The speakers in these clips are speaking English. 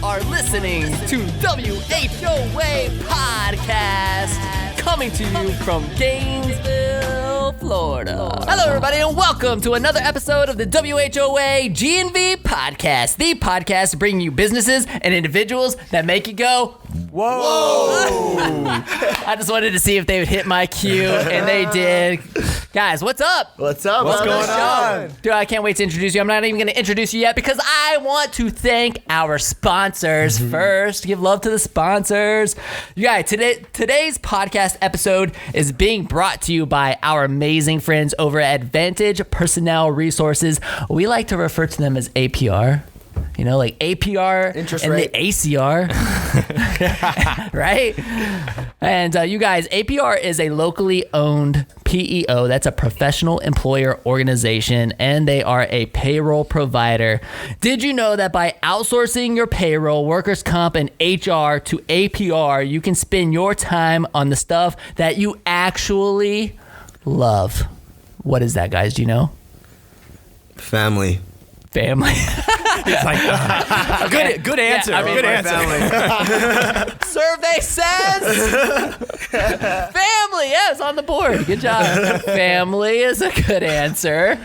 are listening to WHOA Podcast, coming to you from Gainesville, Florida. Hello, everybody, and welcome to another episode of the WHOA GNV Podcast, the podcast bringing you businesses and individuals that make you go, whoa. I just wanted to see if they would hit my cue, and they did. Guys, what's up? What's up? What's going on? Dude, I can't wait to introduce you. I'm not even going to introduce you yet because I want to thank our sponsors first. Give love to the sponsors. You guys, today's podcast episode is being brought to you by our amazing friends over at Advantage Personnel Resources. We like to refer to them as APR. You know, like APR and the ACR, right? And you guys, APR is a locally owned PEO. That's a professional employer organization, and they are a payroll provider. Did you know that by outsourcing your payroll, workers' comp, and HR to APR, you can spend your time on the stuff that you actually love? What is that, guys? Do you know? Family. It's like, good answer. Yeah, I mean, good answer. Survey says family. Yes, on the board. Good job. Family is a good answer.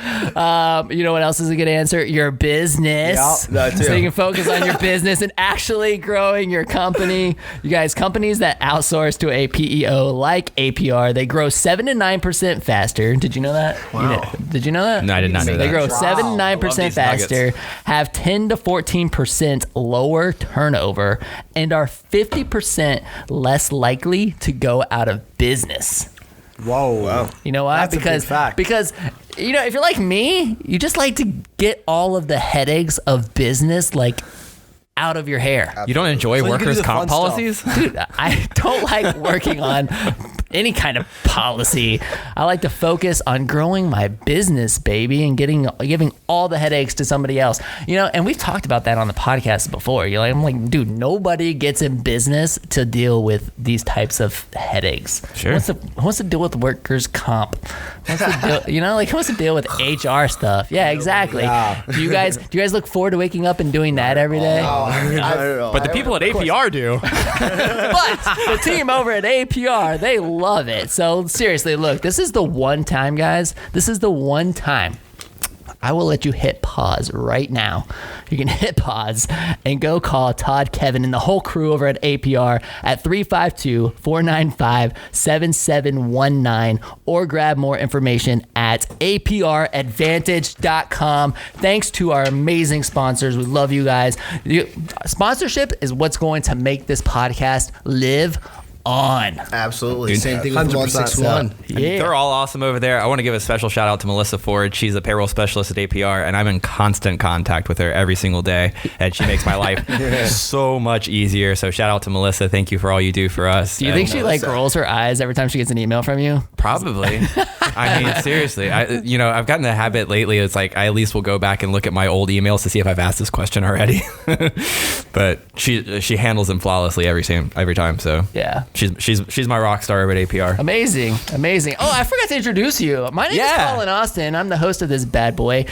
You know what else is a good answer? Your business. Yeah, that too. So you can focus on your business and actually growing your company. You guys, companies that outsource to a PEO like APR, they grow 7 to 9% faster. Did you know that? Wow. Did you know that? No, I did not know that. They grow 7 to 9% faster, nuggets. have 10 to 14% lower turnover, and are 50% less likely to go out of business. Whoa. Wow. You know why? That's a big fact. Because, you know, if you're like me, you just like to get all of the headaches of business, like, out of your hair. You don't enjoy So you can do workers' the comp fun policies? Dude, I don't like working on any kind of policy. I like to focus on growing my business, baby, and giving all the headaches to somebody else. You know, and we've talked about that on the podcast before. I'm like, dude, nobody gets in business to deal with these types of headaches. Sure. Who wants to deal with workers' comp? Who wants to deal with HR stuff? Yeah, exactly. Yeah. Do you guys look forward to waking up and doing that every day? But the people at APR do. But the team over at APR, they love it. So seriously, look, this is the one time, guys. This is the one time I will let you hit pause right now. You can hit pause and go call Todd, Kevin, and the whole crew over at APR at 352-495-7719 or grab more information at apradvantage.com. Thanks to our amazing sponsors. We love you guys. Sponsorship is what's going to make this podcast live on. Absolutely. Dude, Same thing with 161. Yeah. They're all awesome over there. I want to give a special shout out to Melissa Ford. She's a payroll specialist at APR, and I'm in constant contact with her every single day, and she makes my life so much easier. So shout out to Melissa. Thank you for all you do for us. Do you think she rolls her eyes every time she gets an email from you? Probably. I mean, seriously. I've gotten the habit lately. It's like I at least will go back and look at my old emails to see if I've asked this question already. But she handles them flawlessly every time. So Yeah. She's my rock star over at APR. Amazing. Oh, I forgot to introduce you. My name is Collin Austin. I'm the host of this bad boy.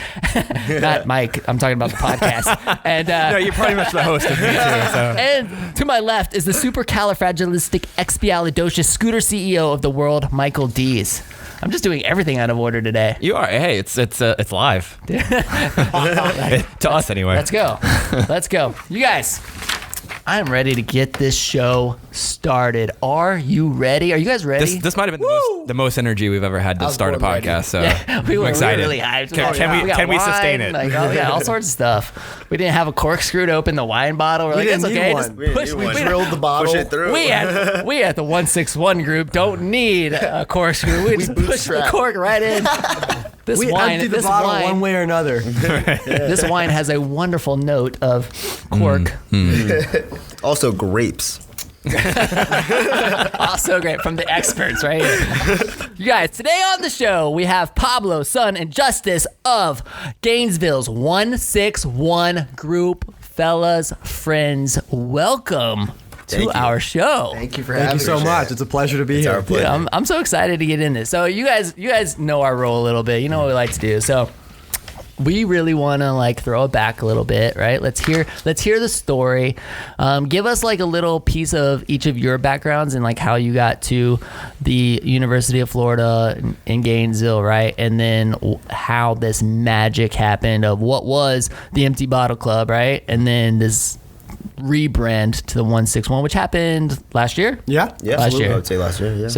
Not Mike. I'm talking about the podcast. And No, you're pretty much the host of me too. So. and to my left is the supercalifragilisticexpialidocious scooter CEO of the world, Michael Dees. I'm just doing everything out of order today. You are. Hey, it's live. To us anyway. Let's go. You guys, I'm ready to get this show started. Are you ready? Are you guys ready? This might have been the most energy we've ever had to start a podcast. So we were I'm excited. really hyped. Can we sustain it? Like, all sorts of stuff. We didn't have a corkscrew to open the wine bottle. We're like, it's okay. Just push. We drilled the bottle. Push it through. We at the ONESIXONE Group don't need a corkscrew. We just push the cork right in. This wine, one way or another. This wine has a wonderful note of cork. Also grapes. Also great from the experts right here. You guys, today on the show we have Pablo, son, and Justis of Gainesville's ONESIXONE Group. Fellas, friends, welcome to our show. Thank you for having me. Thank you so much. It's a pleasure to be here. Our pleasure. Yeah, I'm so excited to get in this. So you guys know our role a little bit. You know what we like to do. So we really want to like throw it back a little bit, right? Let's hear the story. Give us like a little piece of each of your backgrounds and like how you got to the University of Florida in Gainesville, right? And then how this magic happened of what was the Empty Bottle Club, right? And then this rebrand to the 161, which happened last year. Yeah, last year. I would say last year. Yeah.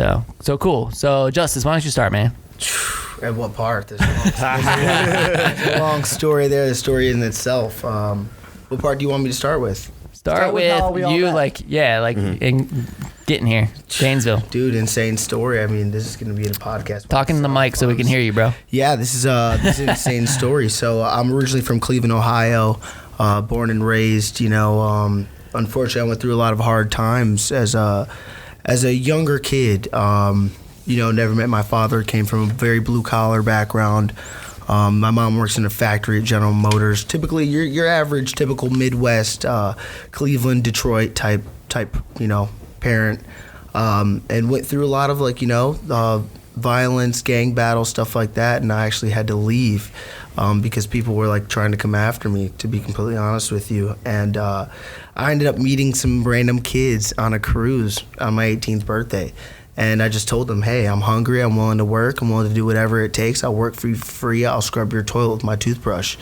So cool. So Justis, why don't you start, man? At what part? There's a long story there. The story in itself. What part do you want me to start with? Start with you, in getting here, Gainesville. Dude, insane story. I mean, this is going to be in a podcast. Talking to the mic so we can hear you, bro. Yeah, this is an insane story. So I'm originally from Cleveland, Ohio, born and raised. Unfortunately, I went through a lot of hard times as a younger kid. Never met my father. Came from a very blue collar background. My mom works in a factory at General Motors. Typically, your average, typical Midwest, Cleveland, Detroit type, parent, and went through a lot of violence, gang battles, stuff like that. And I actually had to leave because people were trying to come after me, to be completely honest with you. And I ended up meeting some random kids on a cruise on my 18th birthday. And I just told them, hey, I'm hungry, I'm willing to work, I'm willing to do whatever it takes. I'll work for you for free, I'll scrub your toilet with my toothbrush.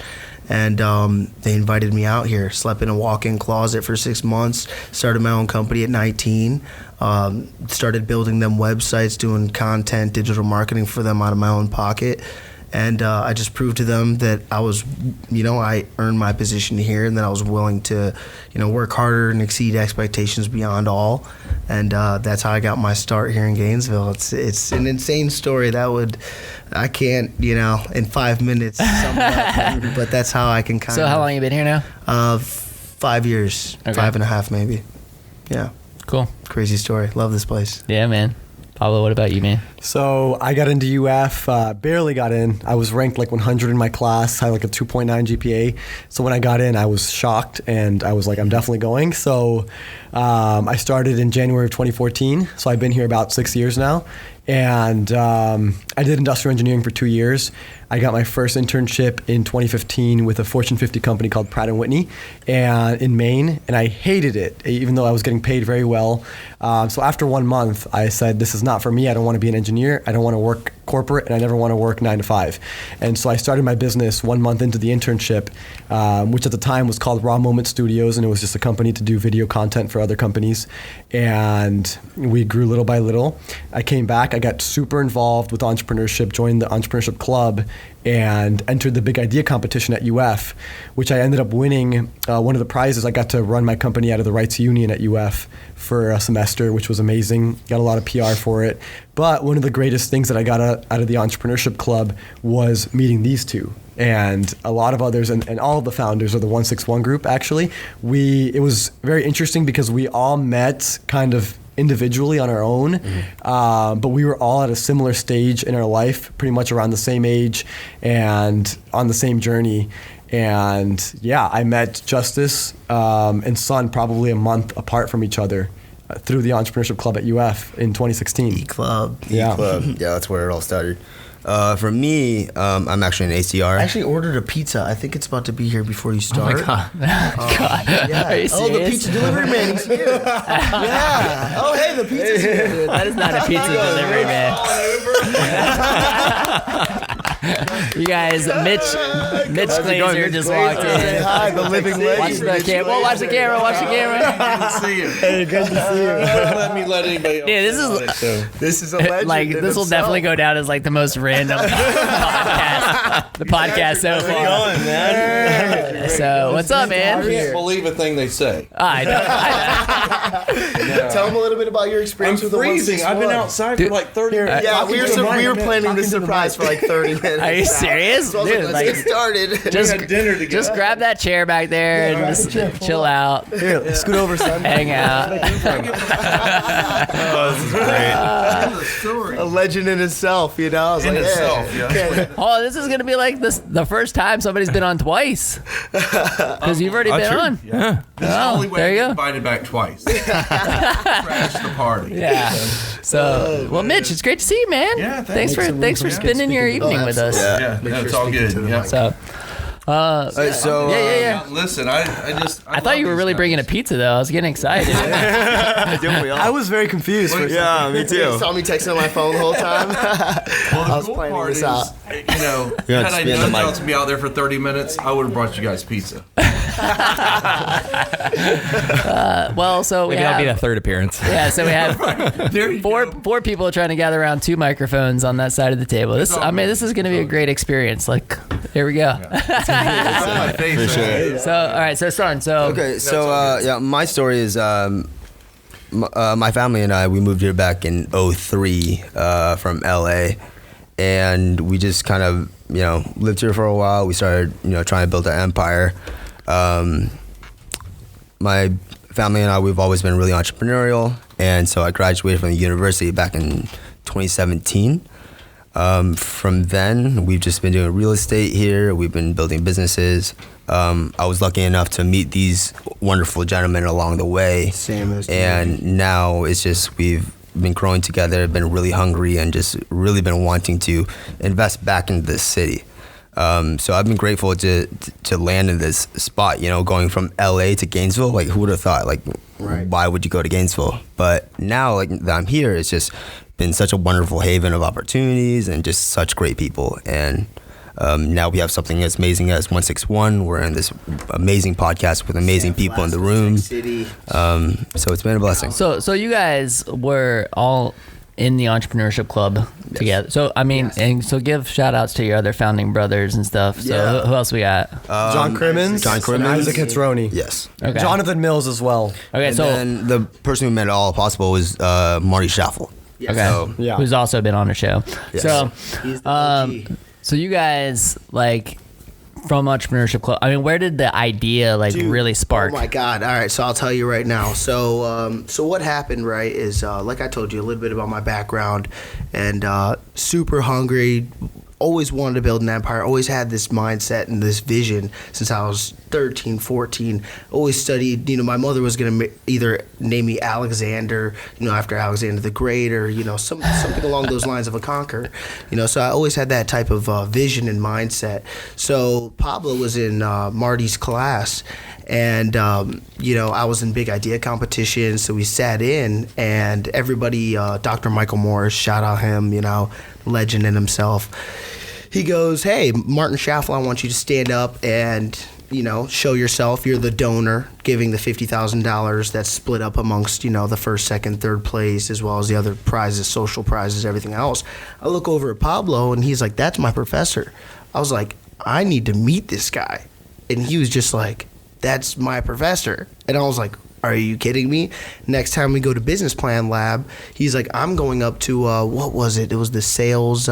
And they invited me out here, slept in a walk-in closet for 6 months, started my own company at 19, started building them websites, doing content, digital marketing for them out of my own pocket. And I just proved to them that I was, I earned my position here, and that I was willing to, work harder and exceed expectations beyond all. And that's how I got my start here in Gainesville. It's an insane story I can't, in 5 minutes sum it up, but that's how I can kind of. So how long you been here now? 5 years, okay. 5.5 maybe. Yeah. Cool. Crazy story. Love this place. Yeah, man. Pablo, what about you, man? So I got into UF, barely got in. I was ranked 100 in my class, had a 2.9 GPA. So when I got in, I was shocked, and I was I'm definitely going. So I started in January of 2014. So I've been here about 6 years now. And I did industrial engineering for 2 years. I got my first internship in 2015 with a Fortune 50 company called Pratt & Whitney in Maine, and I hated it, even though I was getting paid very well. So after 1 month, I said, this is not for me. I don't want to be an engineer. I don't want to work corporate, and I never want to work 9 to 5. And so I started my business 1 month into the internship, which at the time was called Raw Moment Studios, and it was just a company to do video content for other companies. And we grew little by little. I came back. I got super involved with entrepreneurship, joined the entrepreneurship club, and entered the big idea competition at UF, which I ended up winning. One of the prizes, I got to run my company out of the Rights Union at UF for a semester, which was amazing. Got a lot of PR for it. But one of the greatest things that I got out of the entrepreneurship club was meeting these two and a lot of others, and all of the founders of the ONESIXONE Group, actually. It was very interesting because we all met kind of individually on our own, but we were all at a similar stage in our life, pretty much around the same age and on the same journey. And yeah, I met Justis and Son probably a month apart from each other through the Entrepreneurship Club at UF in 2016. E-Club. Yeah. Yeah, that's where it all started. For me, I'm actually an ACR. I actually ordered a pizza. I think it's about to be here before you start. Oh my God. Yeah. Are you serious? The pizza delivery man, he's here. Yeah. Oh, hey, the pizza's here. Dude, that is not a pizza delivery man. You guys, Mitch Glazer just walked in. Hi, the living legend. Watch the camera. Watch the camera. Good to see you. Hey, good to see you. Let anybody else. Yeah, This is a legend. this will definitely go down as the most random podcast. The podcast so far. Going, man. So what's up, I man? can't believe a thing they say. I know. Tell them a little bit about your I'm experience with the freezing. 161. I've been outside for 30 minutes. Yeah, we were planning this surprise for 30 minutes. Are you serious? So I was Dude, let's get started. just, We had dinner together. just grab that chair back there and just chill out, Here, scoot over, son. hang out. A legend in itself, you know? I was In like, itself, yeah. Oh, this is gonna be the first time somebody's been on twice, because you've already been true. on. Yeah. This is the only way there I you get go. invited back twice. Crash the party. Yeah. So, well, Mitch, it's great to see you, man. Yeah, thanks for thanks. spending your evening with us. absolutely. Yeah, it's all good. Yeah. So, Yeah. Listen, I thought you were really bringing a pizza though. I was getting excited. I was very confused. For a second. me too. You saw me texting on my phone the whole time. Well, I was the cool planning part this is, out. had I known I was to be out there for 30 minutes, I would have brought you guys pizza. Well, so Maybe that'll be the third appearance. Yeah, so we have There you four go. four people trying to gather around 2 microphones on that side of the table. This is going to be a great experience. Like, here we go. It's on my face, For sure. right? So, all right, so Son, so Okay, so my story is my family and I, we moved here back in 03 from LA, and we just kind of lived here for a while. We started trying to build our empire. My family and I, we've always been really entrepreneurial, and so I graduated from the university back in 2017. From then, we've just been doing real estate here. We've been building businesses. I was lucky enough to meet these wonderful gentlemen along the way. Same as And now it's just we've been growing together, been really hungry, and just really been wanting to invest back into this city. So I've been grateful to land in this spot, going from LA to Gainesville. Like, who would have thought? Like, why would you go to Gainesville? But now, like, that I'm here, it's just been such a wonderful haven of opportunities and just such great people. And now we have something as amazing as 161. We're in this amazing podcast with amazing people in the room. So it's been a blessing. So you guys were all in the entrepreneurship club together. So I mean, and so give shout outs to your other founding brothers and stuff. So Yeah. who else we got? John Crimmins, John Crimmins. and Isaac Hitzroni. Yes. Okay. Jonathan Mills as well. Okay, And so then the person who made it all possible was Marty Schaffel. okay, So, Yeah. who's also been on the show. Yes. So He's the OG. so you guys like from entrepreneurship club. I mean, where did the idea Dude, really spark? Oh my God! All right, so I'll tell you right now. So, so what happened, right, is like I told you a little bit about my background, and super hungry. Always wanted to build an empire. Always had this mindset and this vision since I was 13, 14. Always studied. My mother was gonna either name me Alexander, after Alexander the Great, or something along those lines of a conqueror. So I always had that type of vision and mindset. So Pablo was in Marty's class, and I was in big idea competition. So we sat in, and everybody, Dr. Michael Morris, shout out him, legend in himself. He goes, "Hey, Martin Schaffel, I want you to stand up and show yourself. You're the donor, giving the $50,000 that's split up amongst the first, second, third place, as well as the other prizes, social prizes, everything else." I look over at Pablo, and he's like, "That's my professor." I was like, "I need to meet this guy," and he was just like, "That's my professor," and I was like, "Are you kidding me?" Next time we go to business plan lab, he's like, "I'm going up to what was it? It was the sales."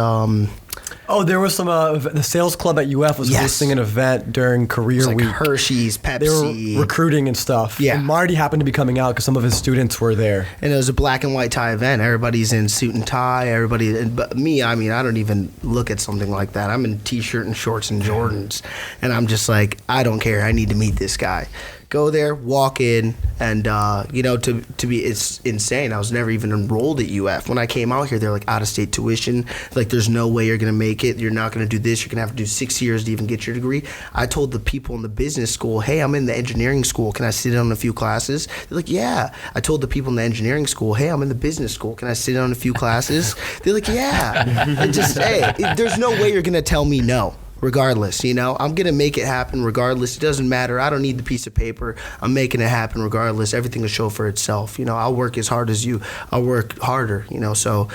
Oh, there was some. The sales club at UF was Yes. hosting an event during Career It's like Week. Hershey's, They Pepsi. were recruiting and stuff. Yeah. And Marty happened to be coming out because some of his students were there. And it was a black and white tie event. Everybody's in suit and tie. But me, I mean, I don't even look at something like that. I'm in t-shirt and shorts and Jordans, and I'm just like, I don't care. I need to meet this guy. Go there, walk in, and it's insane. I was never even enrolled at UF. When I came out here, they're like out of state tuition. Like, there's no way you're gonna make it. You're not gonna do this. You're gonna have to do 6 years to even get your degree. I told the people in the business school, "Hey, I'm in the engineering school. Can I sit in on a few classes?" They're like, "Yeah." I told the people in the engineering school, "Hey, I'm in the business school. Can I sit in on a few classes?" They're like, "Yeah." And just, hey, there's no way you're gonna tell me no. Regardless, I'm gonna make it happen regardless. It doesn't matter. I don't need the piece of paper. I'm making it happen regardless. Everything will show for itself. I'll work as hard as you. I'll work harder. So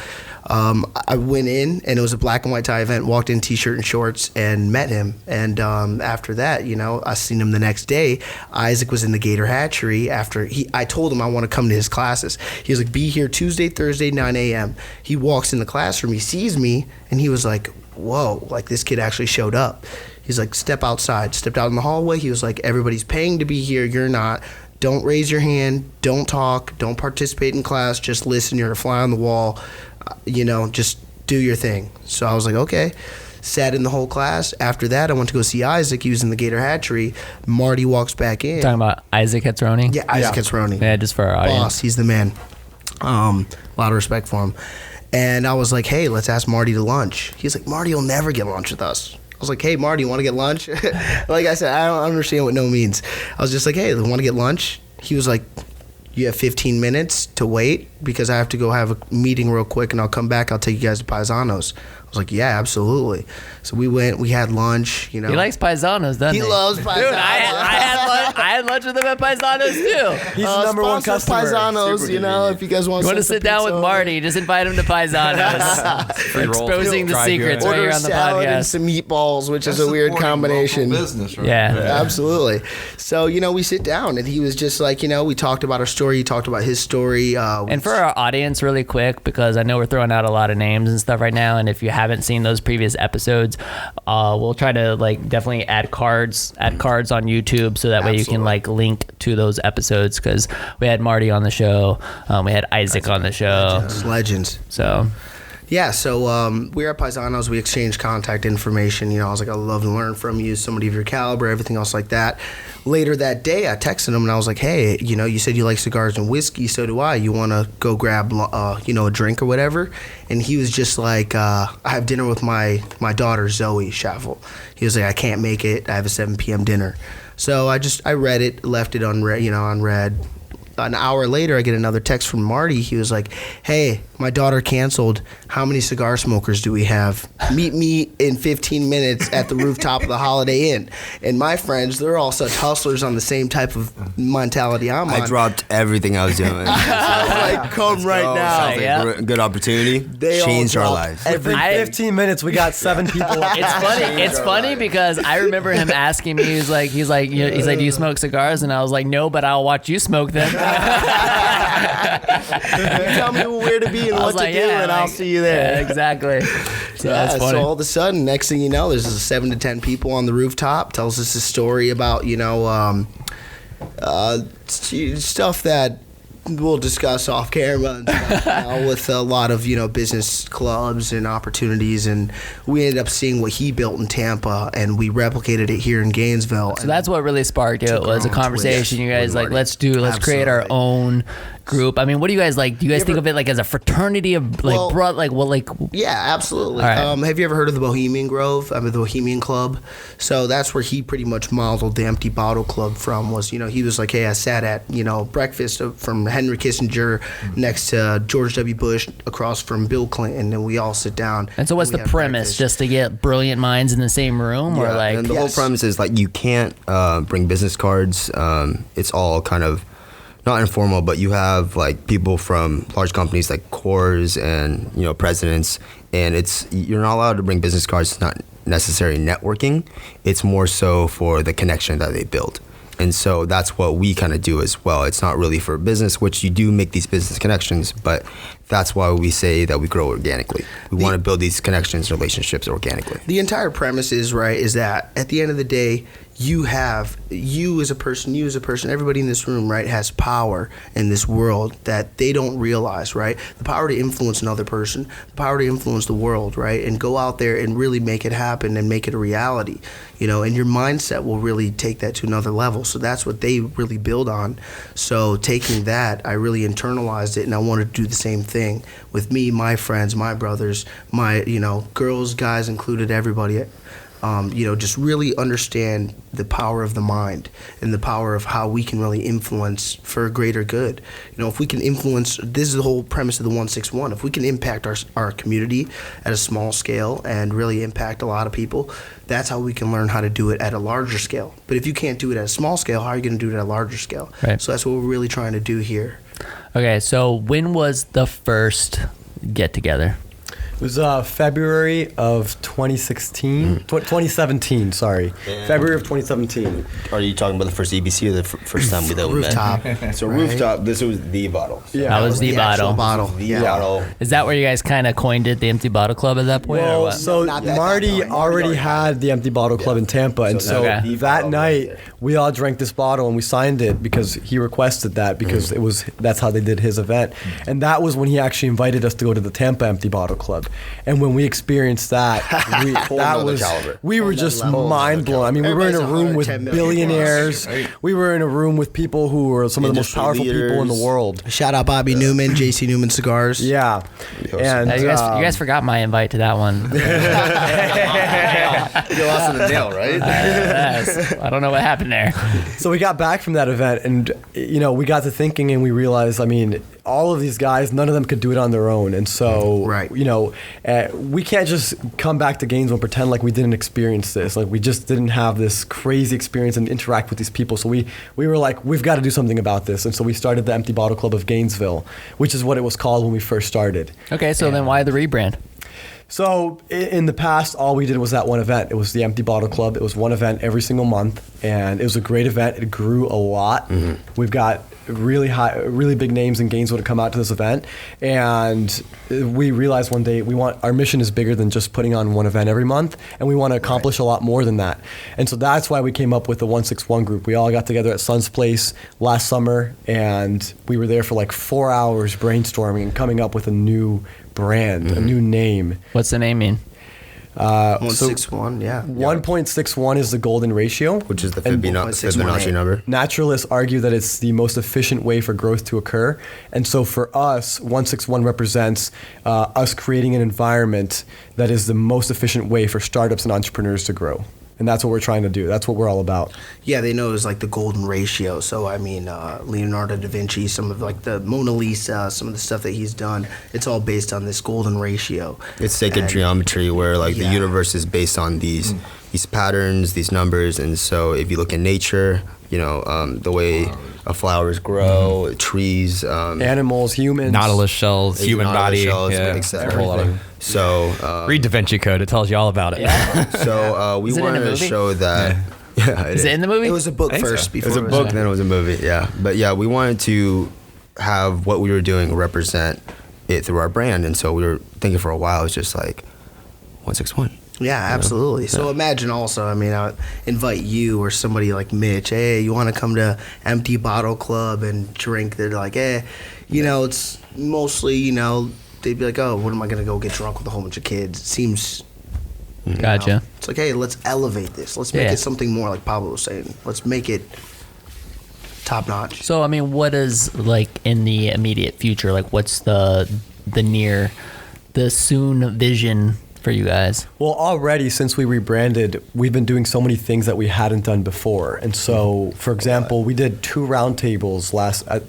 I went in, and it was a black and white tie event. Walked in t-shirt and shorts and met him. And after that, I seen him the next day. Isaac was in the Gator Hatchery. I told him I want to come to his classes. He was like, "Be here Tuesday, Thursday, 9 a.m. He walks in the classroom. He sees me, and he was like, "Whoa, like, this kid actually showed up." He's like, "Step outside." Stepped out in the hallway. He was like, "Everybody's paying to be here. You're not. Don't raise your hand. Don't talk. Don't participate in class. Just listen. You're a fly on the wall. Just do your thing." So I was like, okay. Sat in the whole class. After that, I went to go see Isaac. He was in the Gator Hatchery. Marty walks back in. Talking about Isaac Hitzroni? Yeah, Isaac Hitzroni. Yeah, just for our audience. Boss, he's the man. A lot of respect for him. And I was like, "Hey, let's ask Marty to lunch." He's like, "Marty will never get lunch with us." was like, hey, Marty, you want to get lunch? Like I said, I don't understand what no means. I was just like, hey, want to get lunch? He was like, you have 15 minutes to wait because I have to go have a meeting real quick and I'll come back. I'll take you guys to Paisanos. I was like, yeah, absolutely. So we went, we had lunch, you know. He likes Paisanos, doesn't he? He loves Paisanos. Dude, I had lunch with him at Paisanos too. He's the number one customer. Paisanos, you know, if you guys want to sit down with Marty, just invite him to Paisanos. Exposing the secrets right here on the salad and podcast. some meatballs, which is a weird combination. Business, right? Yeah. Absolutely. So, you know, we sit down and he was just like, you know, we talked about our story. He talked about his story. And for our audience, really quick, because I know we're throwing out a lot of names and stuff right now, and if you haven't seen those previous episodes, we'll try to like definitely add cards on YouTube so that way you can like link to those episodes, because we had Marty on the show, we had Isaac on the show, Legends. so. Yeah, so we were at Paisanos. We exchanged contact information. You know, I was like, I'd love to learn from you, somebody of your caliber, everything else like that. Later that day, I texted him and I was like, hey, you know, you said you like cigars and whiskey, so do I. You want to go grab, you know, a drink or whatever? And he was just like, I have dinner with my daughter, Zoe Schaffel. He was like, I can't make it. I have a 7 p.m. dinner. So I read it, left it unread. An hour later, I get another text from Marty. He was like, hey, my daughter canceled. How many cigar smokers do we have? Meet me in 15 minutes at the rooftop of the Holiday Inn. And my friends, they're all such hustlers on the same type of mentality I'm on. I dropped everything I was doing. I was like, come right now. Sounds like a good opportunity. Changed our lives. Every 15 minutes, we got 7 people. It's funny because I remember him asking me. He's like, do you smoke cigars? And I was like, no, but I'll watch you smoke them. You tell me where to be and what to do, and I'll see you there. Yeah, exactly. So that's funny. So all of a sudden, next thing you know, there's 7 to 10 people on the rooftop. Tells us a story about, you know, stuff that we'll discuss off camera and stuff, you know, with a lot of, you know, business clubs and opportunities. And we ended up seeing what he built in Tampa, and we replicated it here in Gainesville. So that's what really sparked it, was a conversation. You guys like, let's create our own group. I mean, what do you guys like? Do you guys think of it like as a fraternity of like, Yeah, absolutely. Right. Have you ever heard of the Bohemian Grove? The Bohemian Club. So that's where he pretty much modeled the Empty Bottle Club from. Was, you know, he was like, hey, I sat at, you know, breakfast from Henry Kissinger next to George W. Bush, across from Bill Clinton, and we all sit down. And so what's the premise? Breakfast. Just to get brilliant minds in the same room, or like? And the whole premise is like, you can't bring business cards. It's all kind of not informal, but you have like people from large companies like Coors and, you know, presidents, and you're not allowed to bring business cards. It's not necessarily networking. It's more so for the connection that they build. And so that's what we kind of do as well. It's not really for business, which you do make these business connections, but that's why we say that we grow organically. We want to build these connections, relationships organically. The entire premise is that at the end of the day, you as a person, everybody in this room, right, has power in this world that they don't realize, right? The power to influence another person, the power to influence the world, right? And go out there and really make it happen and make it a reality, you know, and your mindset will really take that to another level. So that's what they really build on. So taking that, I really internalized it, and I wanted to do the same thing with me, my friends, my brothers, my, you know, girls, guys included, everybody. You know, just really understand the power of the mind and the power of how we can really influence for a greater good. You know, if we can influence, this is the whole premise of the 161. If we can impact our community at a small scale and really impact a lot of people, that's how we can learn how to do it at a larger scale. But if you can't do it at a small scale, how are you going to do it at a larger scale? Right. So that's what we're really trying to do here. Okay, so when was the first get together? It was February of 2016, 2017, sorry. Yeah. February of 2017. Are you talking about the first EBC or the first time we met? Rooftop. So right? Rooftop, this was the bottle. So That was the actual bottle. the bottle. Is that where you guys kind of coined it, the Empty Bottle Club at that point? or Well, what? so Not at Marty that time. already had the Empty Bottle Club in Tampa, and so Okay. that night we all drank this bottle and we signed it because he requested that, because that's how they did his event, and that was when he actually invited us to go to the Tampa Empty Bottle Club, and when we experienced that, we were just mind blown. I mean, we were in a room with billionaires. We were in a room with people who were some of the most powerful people in the world. Shout out Bobby Newman, JC Newman Cigars. Yeah, and you guys forgot my invite to that one. You lost in the mail, right? Yes. I don't know what happened there. So we got back from that event, and we got to thinking, and we realized, all of these guys, none of them could do it on their own, and so we can't just come back to Gainesville and pretend like we didn't experience this, like we just didn't have this crazy experience and interact with these people. So we were like, we've got to do something about this, and so we started the Empty Bottle Club of Gainesville, which is what it was called when we first started. Okay, so then why the rebrand? So in the past, all we did was that one event. It was the Empty Bottle Club. It was one event every single month, and it was a great event. It grew a lot. Mm-hmm. We've got really big names in Gainesville to come out to this event, and we realized one day our mission is bigger than just putting on one event every month, and we want to accomplish a lot more than that. And so that's why we came up with the 161 Group. We all got together at Son's place last summer, and we were there for like 4 hours brainstorming and coming up with a new brand, a new name. What's the name mean? 161, yeah. 1.61 is the golden ratio, which is the Fibonacci number. Naturalists argue that it's the most efficient way for growth to occur. And so for us, 161 represents us creating an environment that is the most efficient way for startups and entrepreneurs to grow. And that's what we're trying to do. That's what we're all about. Yeah, they know it was like the golden ratio. So, Leonardo da Vinci, some of like the Mona Lisa, some of the stuff that he's done, it's all based on this golden ratio. It's sacred geometry where the universe is based on these patterns, these numbers. And so if you look in nature, the way flowers grow, trees, animals, humans, nautilus shells, human body, etc. So read Da Vinci Code; it tells you all about it. Yeah. So we wanted to show that. Yeah, is it in the movie? It was a book first. Before it was a book, then it was a movie. Yeah, but we wanted to have what we were doing represent it through our brand, and so we were thinking for a while. It's just like 161. Yeah, absolutely. So imagine also, I would invite you or somebody like Mitch, hey, you want to come to Empty Bottle Club and drink? They're like, it's mostly, they'd be like, oh, what am I going to go get drunk with a whole bunch of kids? It seems, Gotcha. It's like, hey, let's elevate this. Let's make it something more like Pablo was saying. Let's make it top notch. So, what is in the immediate future? What's the soon vision for you guys? Well, already since we rebranded, we've been doing so many things that we hadn't done before. And so, for example, we did 2 roundtables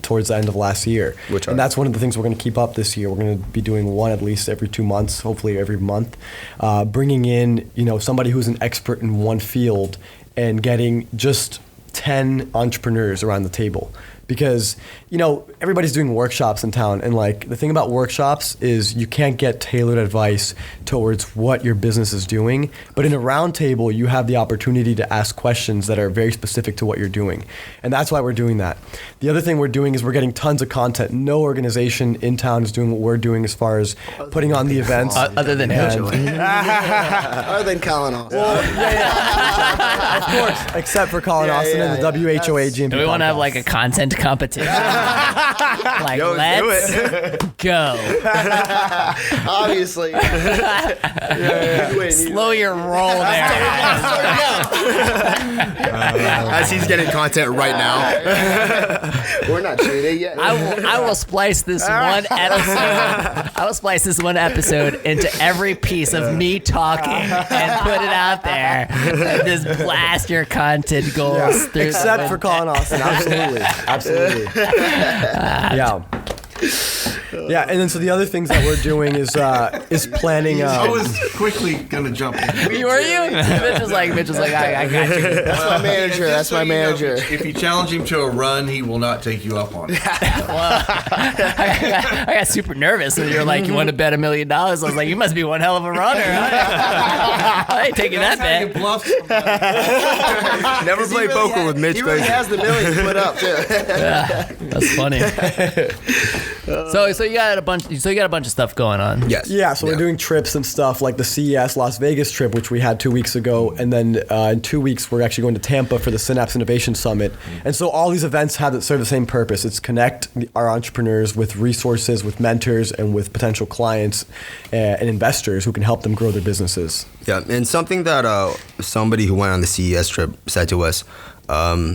towards the end of last year. And that's one of the things we're going to keep up this year. We're going to be doing one at least every 2 months, hopefully every month, bringing in somebody who's an expert in one field and getting just 10 entrepreneurs around the table. Because, everybody's doing workshops in town. And the thing about workshops is you can't get tailored advice towards what your business is doing. But in a round table, you have the opportunity to ask questions that are very specific to what you're doing. And that's why we're doing that. The other thing we're doing is we're getting tons of content. No organization in town is doing what we're doing as far as putting on the events. Other than Other than Collin Austin. Well, of course. Except for Collin Austin and the WHOA GNV. Do we want to have a content competition? Let's go. Obviously. Slow your roll there. As he's getting content right now. We're not cheating yet. I will splice this one episode. I will splice this one episode into every piece of me talking and put it out there. And just blast your content goals through. Except for Collin Austin, absolutely. Yeah, and then so the other things that we're doing is planning. I was quickly gonna jump in. Were you? Mitch was like, I got you. That's my manager. If you challenge him to a run, he will not take you up on it. Well, I got super nervous when you're like, you want to bet $1 million? I was like, you must be one hell of a runner. I ain't taking that bet. Never play poker with Mitch. He really has the million put up too. Yeah, that's funny. So you got a bunch. So you got a bunch of stuff going on. Yes. Yeah. So we're doing trips and stuff like the CES Las Vegas trip, which we had 2 weeks ago, and then in 2 weeks we're actually going to Tampa for the Synapse Innovation Summit. And so all these events serve the same purpose. It's connect our entrepreneurs with resources, with mentors, and with potential clients and investors who can help them grow their businesses. Yeah, and something that somebody who went on the CES trip said to us.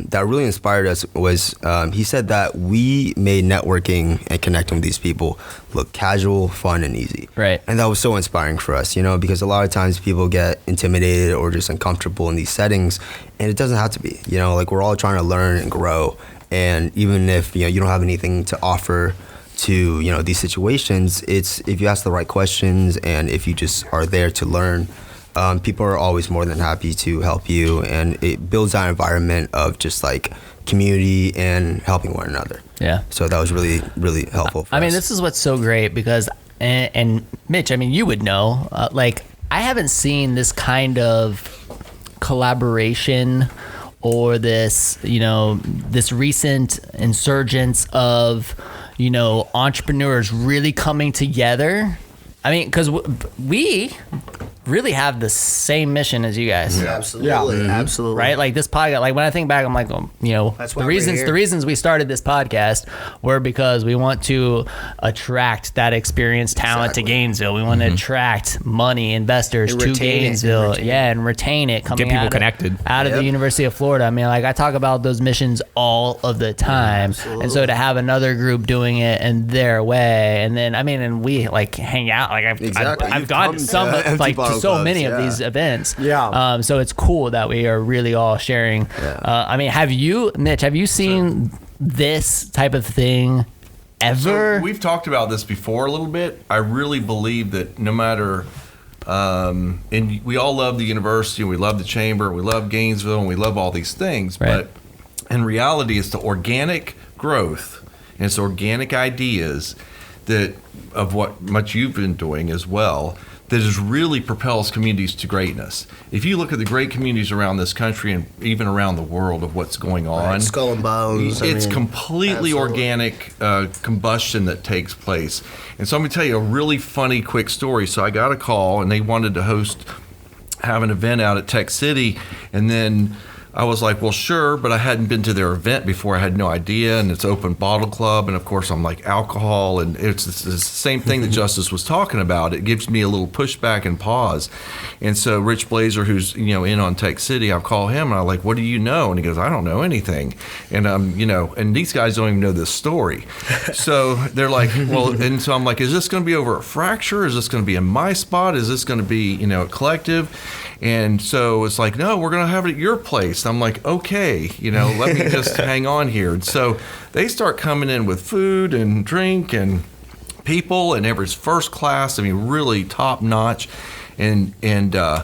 that really inspired us was he said that we made networking and connecting with these people look casual, fun, and easy. Right. And that was so inspiring for us, because a lot of times people get intimidated or just uncomfortable in these settings, and it doesn't have to be. Like we're all trying to learn and grow, and even if you don't have anything to offer to these situations, it's if you ask the right questions and if you just are there to learn. People are always more than happy to help you, and it builds that environment of just like community and helping one another. Yeah. So that was really, really helpful for us. This is what's so great because, and Mitch, you would know, I haven't seen this kind of collaboration or this, this recent insurgence of, entrepreneurs really coming together. Because we really have the same mission as you guys. Yeah, absolutely. Yeah. Absolutely. Right? Like this podcast, when I think back, I'm like, That's why the reasons we started this podcast were because we want to attract that experienced talent to Gainesville. We want to attract money, investors to Gainesville. And retain it coming get people connected out of the University of Florida. I talk about those missions all of the time. And so to have another group doing it in their way, and then, and we hang out. I've gone to some to so many of these events. Yeah. So it's cool that we are really all sharing. Yeah. Mitch, have you seen this type of thing ever? So we've talked about this before a little bit. I really believe that no matter, and we all love the university, we love the chamber, we love Gainesville, and we love all these things. Right. But in reality, it's the organic growth and it's organic ideas that of what much you've been doing as well that is really propels communities to greatness. If you look at the great communities around this country and even around the world of what's going on, right, Skull and Bones, it's completely absolutely. Organic combustion that takes place. And so I'm going to tell you a really funny quick story. So I got a call and they wanted to have an event out at Tech City, and then I was like, well, sure, but I hadn't been to their event before. I had no idea, and it's open bottle club, and of course I'm like alcohol, and it's the same thing that Justis was talking about. It gives me a little pushback and pause. And so Rich Blazer, who's in on Tech City, I'll call him and I'm like, what do you know? And he goes, I don't know anything. And and these guys don't even know this story. So they're like, well, and so I'm like, is this going to be over a fracture? Is this going to be in my spot? Is this going to be a collective? And so it's like, no, we're going to have it at your place. I'm like, okay, let me just hang on here. And so they start coming in with food and drink and people, and it was first class. Really top notch. And I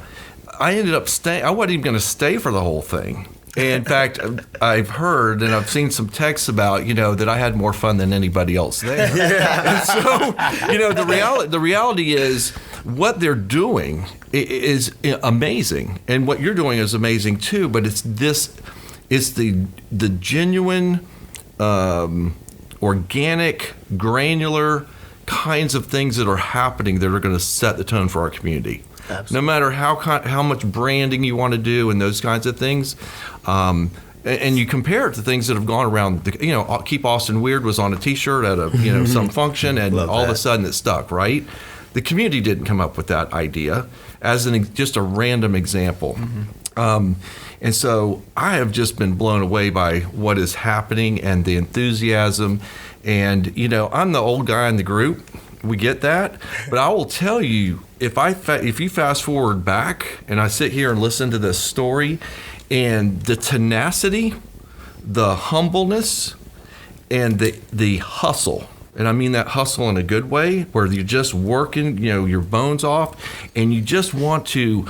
ended up staying. I wasn't even going to stay for the whole thing. In fact, I've heard and I've seen some texts about, that I had more fun than anybody else there. And so, the reality is what they're doing is amazing. And what you're doing is amazing too, but it's the genuine, organic, granular kinds of things that are happening that are going to set the tone for our community. Absolutely. No matter how much branding you want to do and those kinds of things, and you compare it to things that have gone around. Keep Austin Weird was on a T-shirt at a some function, and all of a sudden it stuck. Right, the community didn't come up with that idea as just a random example. Mm-hmm. And so I have just been blown away by what is happening and the enthusiasm. And I'm the old guy in the group. We get that, but I will tell you, if you fast forward back and I sit here and listen to this story, and the tenacity, the humbleness, and the hustle, and I mean that hustle in a good way, where you're just working, your bones off, and you just want to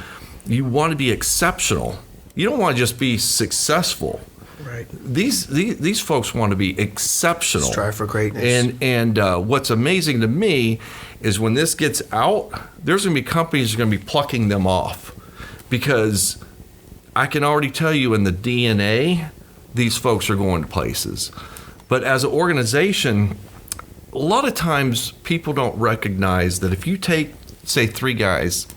be exceptional. You don't want to just be successful. Right. These folks want to be exceptional. Strive for greatness. And what's amazing to me is when this gets out, there's going to be companies that are going to be plucking them off, because I can already tell you in the DNA, these folks are going to places. But as an organization, a lot of times people don't recognize that if you take, say, 3 guys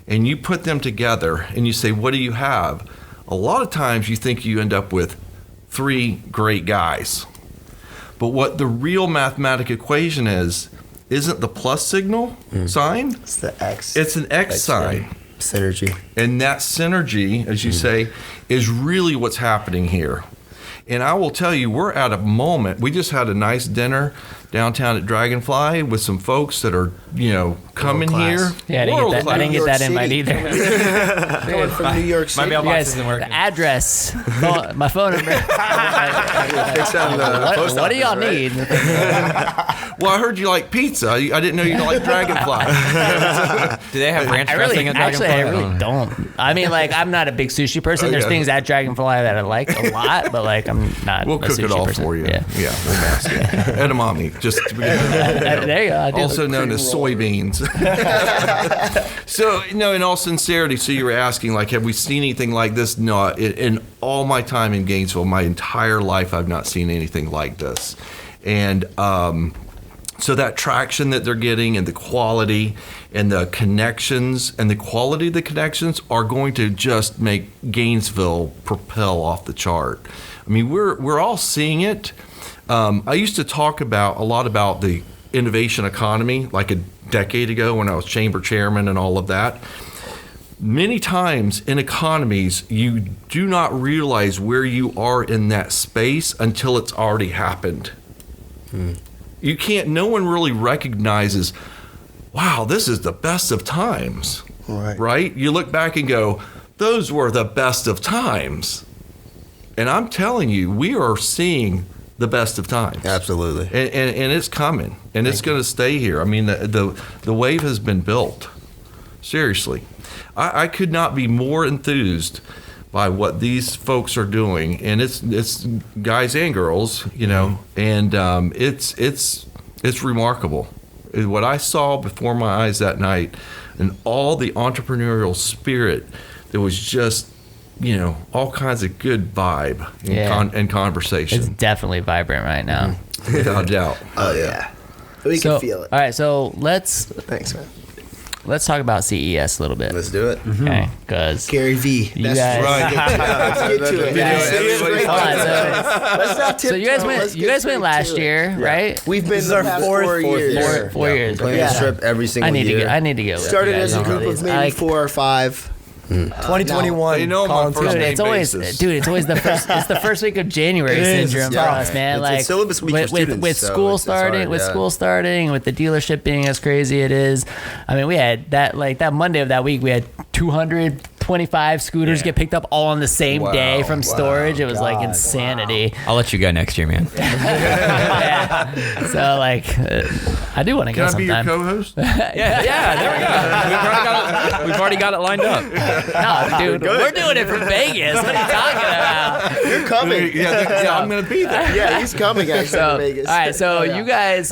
and you put them together and you say, what do you have? A lot of times you think you end up with 3 great guys. But what the real mathematic equation isn't the plus signal sign. It's the X. It's an X sign. Synergy. And that synergy, as you say, is really what's happening here. And I will tell you, we're at a moment. We just had a nice dinner downtown at Dragonfly with some folks that are, coming here. Yeah, I didn't get that invite either. Coming from New York City. My You mailbox guys, isn't working. the address, my phone number. What do y'all need? Well, I heard you like pizza. I didn't know you like Dragonfly. Do they have ranch dressing at Dragonfly? I really don't. I mean, like, I'm not a big sushi person. There's things at Dragonfly that I like a lot, but like, I'm not. We'll a cook it sushi all person. for you. Yeah. We'll mask it. Edamame, just to be There you go. I do. also known as soybeans. So, in all sincerity, so you were asking, like, have we seen anything like this? No, in all my time in Gainesville, my entire life, I've not seen anything like this. And so that traction that they're getting and the quality and the connections and the quality of the connections are going to just make Gainesville propel off the chart. I mean, we're all seeing it. I used to talk a lot about the innovation economy like a decade ago when I was chamber chairman and all of that. Many times in economies, you do not realize where you are in that space until it's already happened. You can't, no one really recognizes, wow, this is the best of times. Right? You look back and go, those were the best of times. And I'm telling you, we are seeing the best of times. Absolutely. And it's coming, and it's going to stay here. I mean, the wave has been built. Seriously. I could not be more enthused by what these folks are doing, and it's guys and girls, and it's remarkable. What I saw before my eyes that night, and all the entrepreneurial spirit that was just, all kinds of good vibe and conversation. It's definitely vibrant right now. Without doubt. Oh, yeah. We So, can feel it. all right, so Thanks, man. let's talk about CES a little bit. Let's do it. Okay, because Gary Vee. You guys- Let's get to it. Let's not so you guys went last year, right? We've been This is our fourth years. Four years. Playing Okay. this trip every single I need year. to go. with Started you guys as a on group these. of maybe 4 or 5. 2021. They know my Collin first too. name. It's always basis. it's always the first. It's the first week of January It is, syndrome for yeah. us, man. It's Like syllabus week for with students, so school it's starting, hard, with yeah. school starting, with the dealership being as crazy it is. I mean, we had that Monday of that week. We had 225 scooters get picked up all on the same day from storage. It was like God. insanity. I'll let you go next year, man. Yeah. So like, I do want to Can go I be your sometime. co-host? Yeah, there we go. We've already got it lined up. No, dude, we're doing it from Vegas. What are you talking about? You're coming. Yeah, I'm going to be there. Yeah, he's coming actually So, to Vegas. all right, so you guys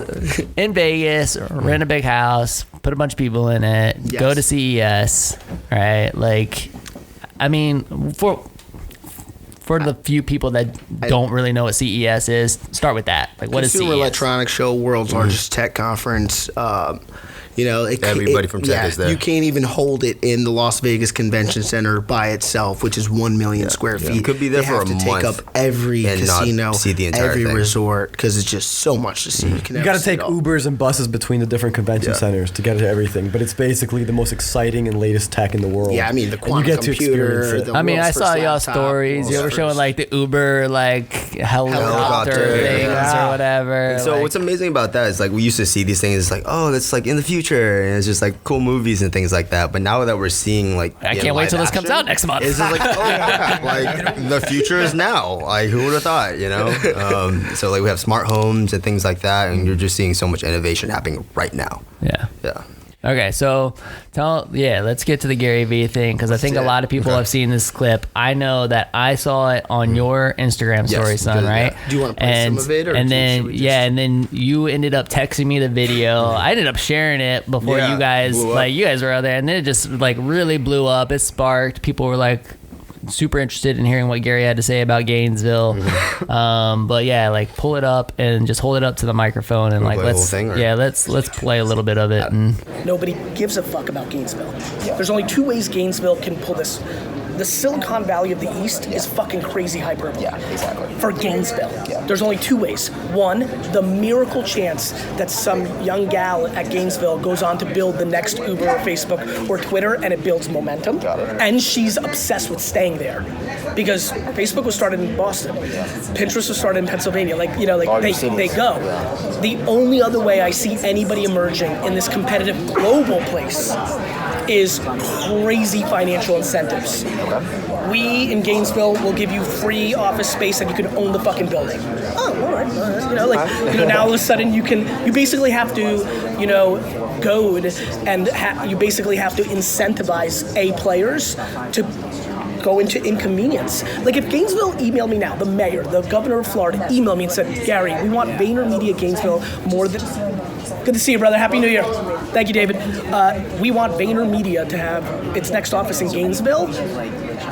in Vegas rent a big house, put a bunch of people in it, Yes. go to CES, right? Like, I mean, for the few people that don't really know what CES is, start with that. Like, what is Consumer CES? Electronics Show, world's largest tech conference. Everybody from tech is there. You can't even hold it in the Las Vegas Convention Center by itself, which is 1 million square feet. You could be there They for have a to take month up every and not casino, see the entire every thing. resort, because it's just so much to see. You You got to take Uber. Ubers and buses between the different convention Yeah. centers to get to everything, but it's basically the most exciting and latest tech in the world. Yeah, I mean, the And you quantum get to computer. experience it. The I mean, I world's saw first y'all laptop, stories. You were world's showing first- like the Uber helicopter things yeah. or whatever. And so like- what's amazing about that is like we used to see these things. It's like, oh, that's like in the future, and it's just like cool movies and things like that. But now that we're seeing like, I can't wait till this comes out next month. It's just like, oh yeah, like the future is now. Like who would have thought, So like we have smart homes and things like that, and you're just seeing so much innovation happening right now. Yeah. Yeah. Okay, so let's get to the Gary Vee thing, because I think a lot of people have seen this clip. I know that I saw it on your Instagram story, Yes, son, good, right? yeah. Do you wanna play some of it, or and should then we just- and then you ended up texting me the video. I ended up sharing it before Yeah, you guys blew up. you guys were out there, and then it just like really blew up. It sparked. People were like super interested in hearing what Gary had to say about Gainesville. But yeah, like pull it up and just hold it up to the microphone and Wanna like play the whole thing, or? let's play a little bit of it. And Nobody gives a fuck about Gainesville. There's only 2 ways Gainesville can pull this the Silicon Valley of the East is fucking crazy hyperbole. Yeah, exactly. For Gainesville. Yeah. There's only two ways. One, the miracle chance that some young gal at Gainesville goes on to build the next Uber or Facebook or Twitter, and it builds momentum. Got it. And she's obsessed with staying there. Because Facebook was started in Boston. Pinterest was started in Pennsylvania. Like, you know, like they go. Yeah. The only other way I see anybody emerging in this competitive global place is crazy financial incentives. Okay. We in Gainesville will give you free office space and you can own the fucking building. Oh, all right. You know, like, you know, now all of a sudden you basically have to, you know, goad and you basically have to incentivize A players to go into inconvenience. Like if Gainesville emailed me now, the mayor, the governor of Florida emailed me and said, Gary, we want VaynerMedia Gainesville more than... Good to see you, brother. Happy New Year. Thank you, David. We want VaynerMedia to have its next office in Gainesville,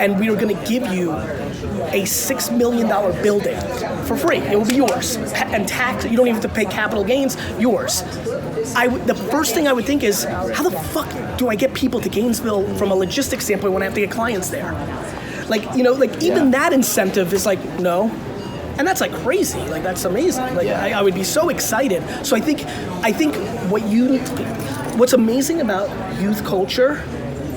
and we are going to give you a $6 million building for free. It will be yours. And tax, you don't even have to pay capital gains, yours. The first thing I would think is, how the fuck do I get people to Gainesville from a logistics standpoint when I have to get clients there? Like, you know, like even that incentive is like, no. And that's like crazy. Like that's amazing. Like I would be so excited. So I think what's amazing about youth culture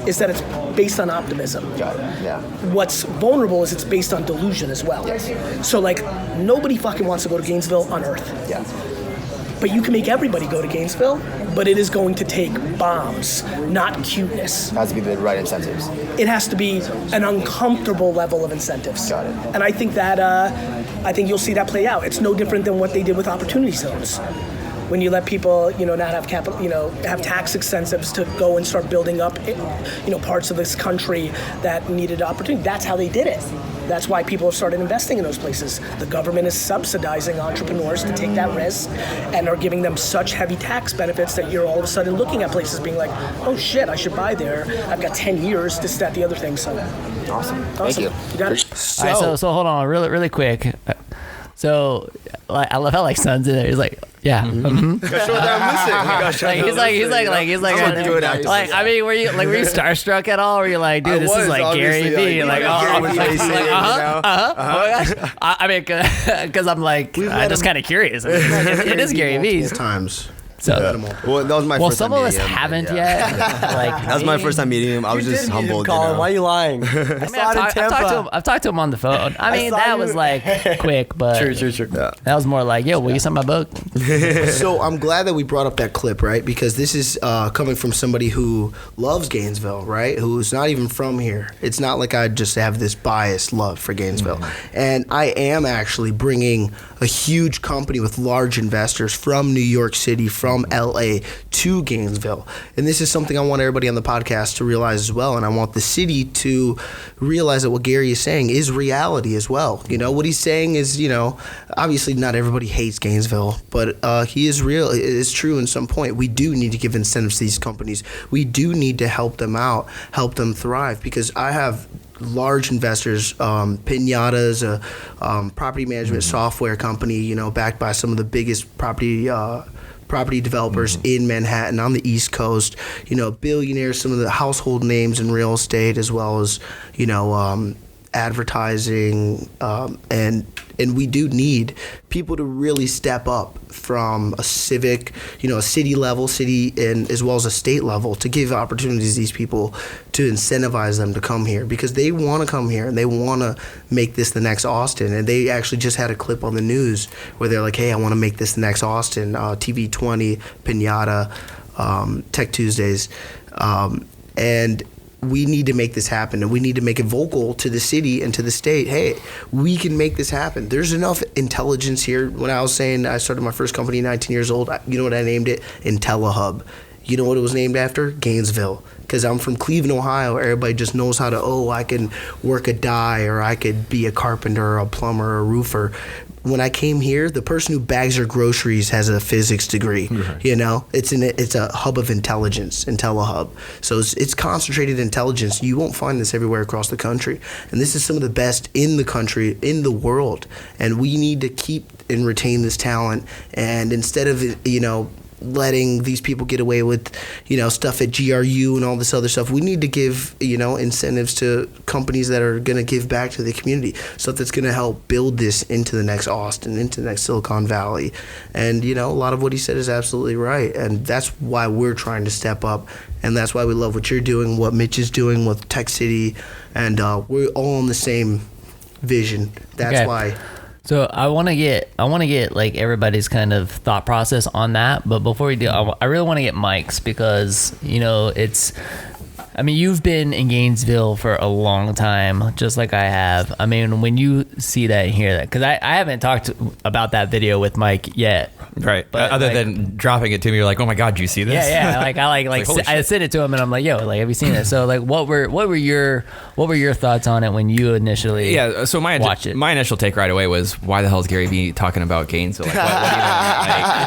is that it's based on optimism. Got it. Yeah. What's vulnerable is it's based on delusion as well. Yes. So like nobody fucking wants to go to Gainesville on earth. Yeah. But you can make everybody go to Gainesville, but it is going to take bombs, not cuteness. It has to be the right incentives. It has to be an uncomfortable level of incentives. Got it. And I think that I think you'll see that play out. It's no different than what they did with opportunity zones. When you let people, you know, not have capital, you know, have tax incentives to go and start building up, you know, parts of this country that needed opportunity. That's how they did it. That's why people have started investing in those places. The government is subsidizing entrepreneurs to take that risk and are giving them such heavy tax benefits that you're all of a sudden looking at places being like, oh shit, I should buy there. I've got 10 years, this, that, the other thing. So Awesome. Thank you. You got it? All right, so hold on, really quick. So, like, I love how like Son's in there. He's like, yeah. Mm-hmm. He's like, I mean, were you starstruck at all? Were you like, dude, this is like Gary Vee? Like, oh my gosh. I mean, because I'm like, I'm just kind of curious. It is Gary Vee's times. So, well, that was my first time some of us meeting him, haven't yeah. yet. Like, That was my first time meeting him. I was just humbled. Collin, why are you lying? I've talked to him on the phone. I mean, that was like quick, but True. Yeah. that was more like, yo, will you sign my book? So I'm glad that we brought up that clip, right? Because this is coming from somebody who loves Gainesville, right? Who's not even from here. It's not like I just have this biased love for Gainesville. And I am actually bringing a huge company with large investors from New York City, from LA to Gainesville. And this is something I want everybody on the podcast to realize as well. And I want the city to realize that what Gary is saying is reality as well. You know, what he's saying is, you know, obviously not everybody hates Gainesville, but he is real. It is true in some point. We do need to give incentives to these companies. We do need to help them out, help them thrive, because I have large investors, Pinata's a property management software company, you know, backed by some of the biggest property developers in Manhattan on the East Coast, you know, billionaires, some of the household names in real estate, as well as, you know, advertising, and we do need people to really step up from a civic, you know, a city and as well as a state level, to give opportunities to these people, to incentivize them to come here, because they want to come here and they want to make this the next Austin. And they actually just had a clip on the news where they're like, hey, I want to make this the next Austin, TV20, Pinata, Tech Tuesdays, and we need to make this happen, and we need to make it vocal to the city and to the state. Hey, we can make this happen. There's enough intelligence here. When I was saying I started my first company 19 years old, you know what I named it? IntelliHub. You know what it was named after? Gainesville. Because I'm from Cleveland, Ohio. Everybody just knows how to, I can work a dye, or I could be a carpenter or a plumber or a roofer. When I came here, the person who bags your groceries has a physics degree. Right. You know, it's a hub of intelligence, IntelliHub. So it's concentrated intelligence. You won't find this everywhere across the country. And this is some of the best in the country, in the world. And we need to keep and retain this talent. And instead of, you know, letting these people get away with, stuff at GRU and all this other stuff. We need to give, incentives to companies that are going to give back to the community, stuff that's going to help build this into the next Austin, into the next Silicon Valley. And, a lot of what he said is absolutely right. And that's why we're trying to step up. And that's why we love what you're doing, what Mitch is doing with Tech City. And we're all on the same vision. That's why. So I want to get like everybody's kind of thought process on that. But before we do, I really want to get Mike's, because you've been in Gainesville for a long time, just like I have. I mean, when you see that and hear that, because I haven't talked about that video with Mike yet. Right. But other than dropping it to me, you're like, oh my God, do you see this? Yeah. I sent it to him and I'm like, yo, like, have you seen it? So like, what were your thoughts on it when you initially so my initial take right away was, why the hell is Gary Vee talking about Gainesville? Like,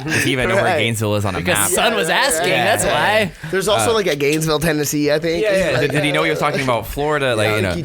what does he even know where Gainesville is on a map? Because Son was asking, that's why. There's also like a Gainesville, Tennessee, I think. Yeah. Did he know he was talking about Florida?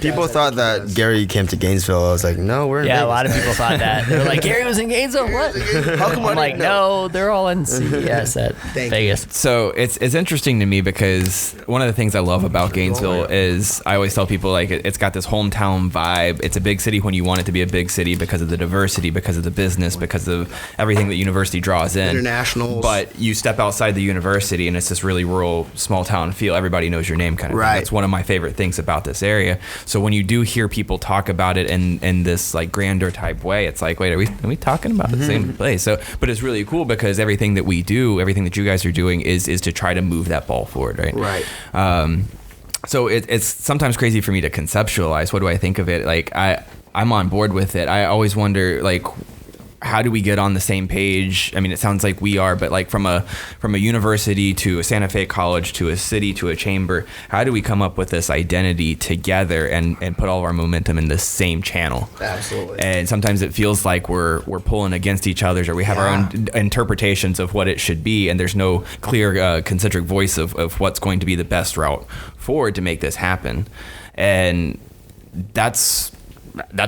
People thought that Gary came to Gainesville. I was like, no, we're in Vegas. A lot of people thought that. They were like, Gary was in Gainesville? What? How come I'm like, no, they're all in CES at Vegas. So it's interesting to me, because one of the things I love about Gainesville is, I always tell people, like, it's got this hometown vibe. It's a big city when you want it to be a big city, because of the diversity, because of the business, because of everything that university draws in. Internationals. But you step outside the university and it's this really rural, small town feel. Everybody knows your name kind of thing. That's one of my favorite things about this area. So when you do hear people talk about it in this like grander type way, it's like, wait, are we talking about the same place? So, but it's really cool, because everything that we do, everything that you guys are doing is to try to move that ball forward, right? Right. So it's sometimes crazy for me to conceptualize. What do I think of it? Like, I'm on board with it. I always wonder, like, how do we get on the same page? I mean, it sounds like we are, but like from a university to a Santa Fe college to a city to a chamber, how do we come up with this identity together and put all of our momentum in the same channel? Absolutely. And sometimes it feels like we're pulling against each other, or we have our own interpretations of what it should be, and there's no clear concentric voice of what's going to be the best route forward to make this happen. And that's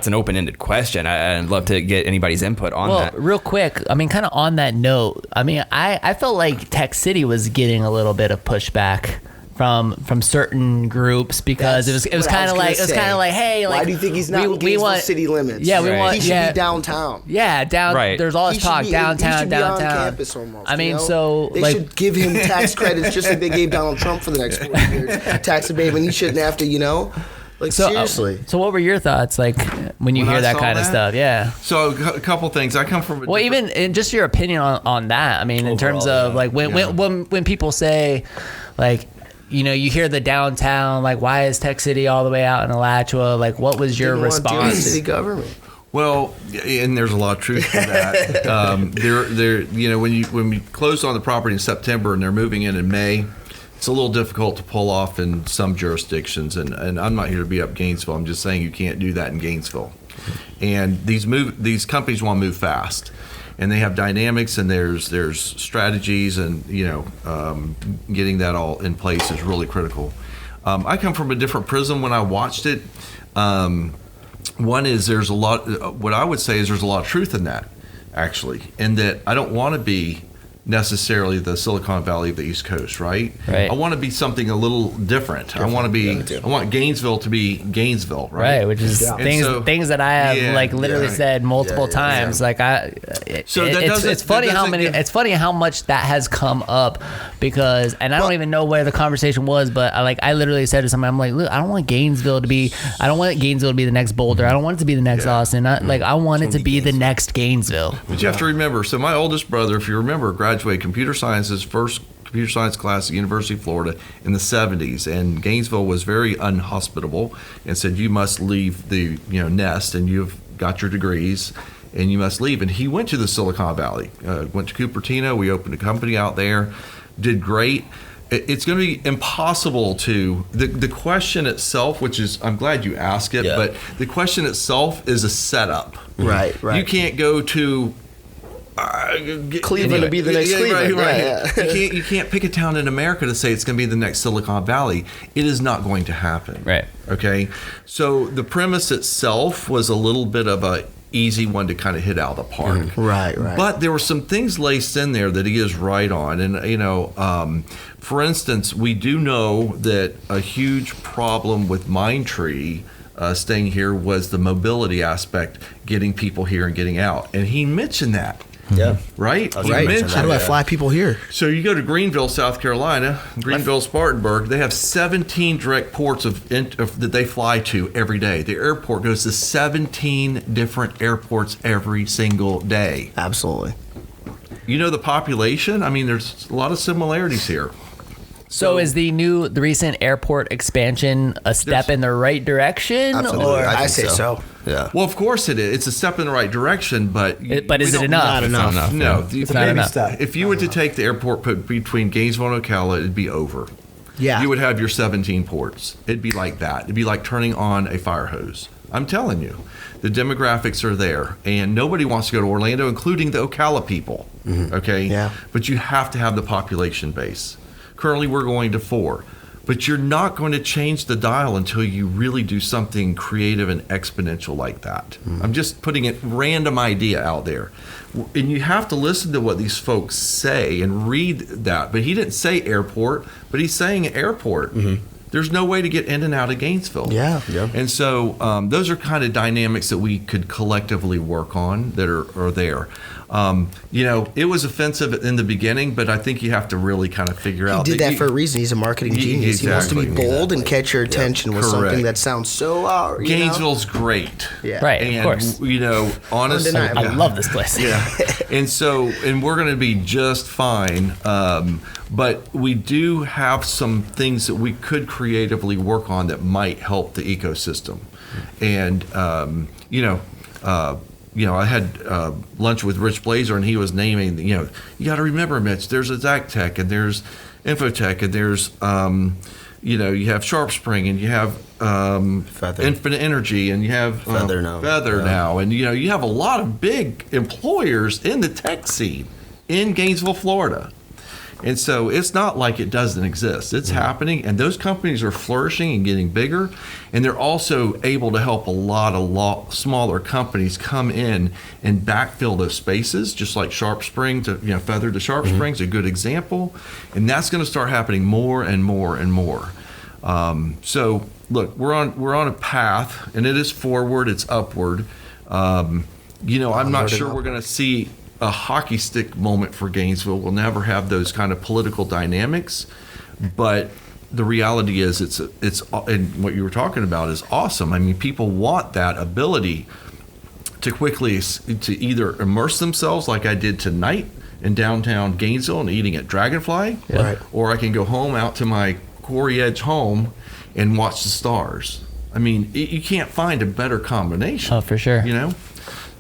an open-ended question. I'd love to get anybody's input on that. Real quick, I mean, kind of on that note, I mean, I felt like Tech City was getting a little bit of pushback from certain groups, because it was kind of like hey, like, why do you think he's not in Gainesville city limits? Yeah, we want. He should be downtown. Yeah, down. Right. There's all this talk downtown. He should be on campus almost. I mean, so they should give him tax credits just like they gave Donald Trump for the next 40 years. Tax abatement. He shouldn't have to, Like, seriously. So what were your thoughts, like, when you hear that kind of stuff? Yeah. So a couple things. I come from even in just your opinion on that. I mean, in terms of like when people say, like, you hear the downtown, like, why is Tech City all the way out in Alachua? Like, what was your response? City government. Well, and there's a lot of truth to that. When we closed on the property in September and they're moving in May, it's a little difficult to pull off in some jurisdictions, and I'm not here to beat up Gainesville. I'm just saying you can't do that in Gainesville. And these companies want to move fast, and they have dynamics, and there's strategies, and getting that all in place is really critical. I come from a different prism when I watched it. One is there's a lot. What I would say is there's a lot of truth in that, actually, and that I don't want to be necessarily the Silicon Valley of the East Coast, right? Right. I want to be something a little different. I want to be. I want Gainesville to be Gainesville, right? Right, which is things that I have literally said multiple times. Like it's funny how much that has come up, because, and I don't even know where the conversation was, but I literally said to somebody, I'm like, look, I don't want Gainesville to be the next Boulder. I don't want it to be the next Austin. I want it to be the next Gainesville. But you have to remember. So my oldest brother, if you remember, graduated computer science's first computer science class at University of Florida in the 70s, and Gainesville was very unhospitable and said, you must leave the nest, and you've got your degrees and you must leave. And he went to the Silicon Valley, went to Cupertino. We opened a company out there, did great. It's going to be impossible to the question itself, which is, I'm glad you asked it, but the question itself is a setup. Right. You can't go to Cleveland to be the next Cleveland. Right. You can't pick a town in America to say it's going to be the next Silicon Valley. It is not going to happen. Right. Okay. So the premise itself was a little bit of a easy one to kind of hit out of the park. Right. But there were some things laced in there that he is right on. And, for instance, we do know that a huge problem with Mindtree staying here was the mobility aspect, getting people here and getting out. And he mentioned that. Yeah. Right? He Right. mentioned How do I that. fly people here? So you go to Greenville, South Carolina, Greenville, Spartanburg. They have 17 direct ports that they fly to every day. The airport goes to 17 different airports every single day. Absolutely. You know the population? I mean, there's a lot of similarities here. So is the recent airport expansion a step in the right direction? Absolutely. Or I think say so. Yeah. Well, of course it is. It's a step in the right direction, but but is we it don't- enough? Not enough. enough. No, It's a baby step. if you were to take the airport put between Gainesville and Ocala, it'd be over. Yeah. You would have your 17 ports. It'd be like that. It'd be like turning on a fire hose. I'm telling you, the demographics are there, and nobody wants to go to Orlando, including the Ocala people. Okay? Yeah. But you have to have the population base. Currently, we're going to 4. But you're not going to change the dial until you really do something creative and exponential like that. I'm just putting a random idea out there. And you have to listen to what these folks say and read that. But he didn't say airport, but he's saying airport. There's no way to get in and out of Gainesville. Yeah. And so those are kind of dynamics that we could collectively work on that are there. It was offensive in the beginning, but I think you have to really kind of figure out. He did that for a reason. He's a marketing genius. He wants to be Exactly. bold and catch your attention with Correct. something that sounds so Gainesville's great. Yeah. Right, And, of course. honestly, Undeniable. I love this place. yeah. And we're going to be just fine. But we do have some things that we could creatively work on that might help the ecosystem. And, I had lunch with Rich Blazer, and he was naming, you got to remember, Mitch, there's a Zactech, and there's Infotech, and there's, you have SharpSpring, and you have Feather. Infinite Energy, and you have Feather now. now. And, you have a lot of big employers in the tech scene in Gainesville, Florida. And so it's not like it doesn't exist. It's happening, and those companies are flourishing and getting bigger, and they're also able to help a lot of smaller companies come in and backfill those spaces, just like SharpSpring to Feather to SharpSpring is a good example, and that's going to start happening more and more and more. So look, we're on a path, and it is forward, it's upward. I'm not sure we're going to see a hockey stick moment for Gainesville. We'll never have those kind of political dynamics, but the reality is it's and what you were talking about is awesome. I mean, people want that ability to quickly to either immerse themselves like I did tonight in downtown Gainesville and eating at Dragonfly, Right. or I can go home out to my Quarry Edge home and watch the stars. I mean, you can't find a better combination. Oh, for sure.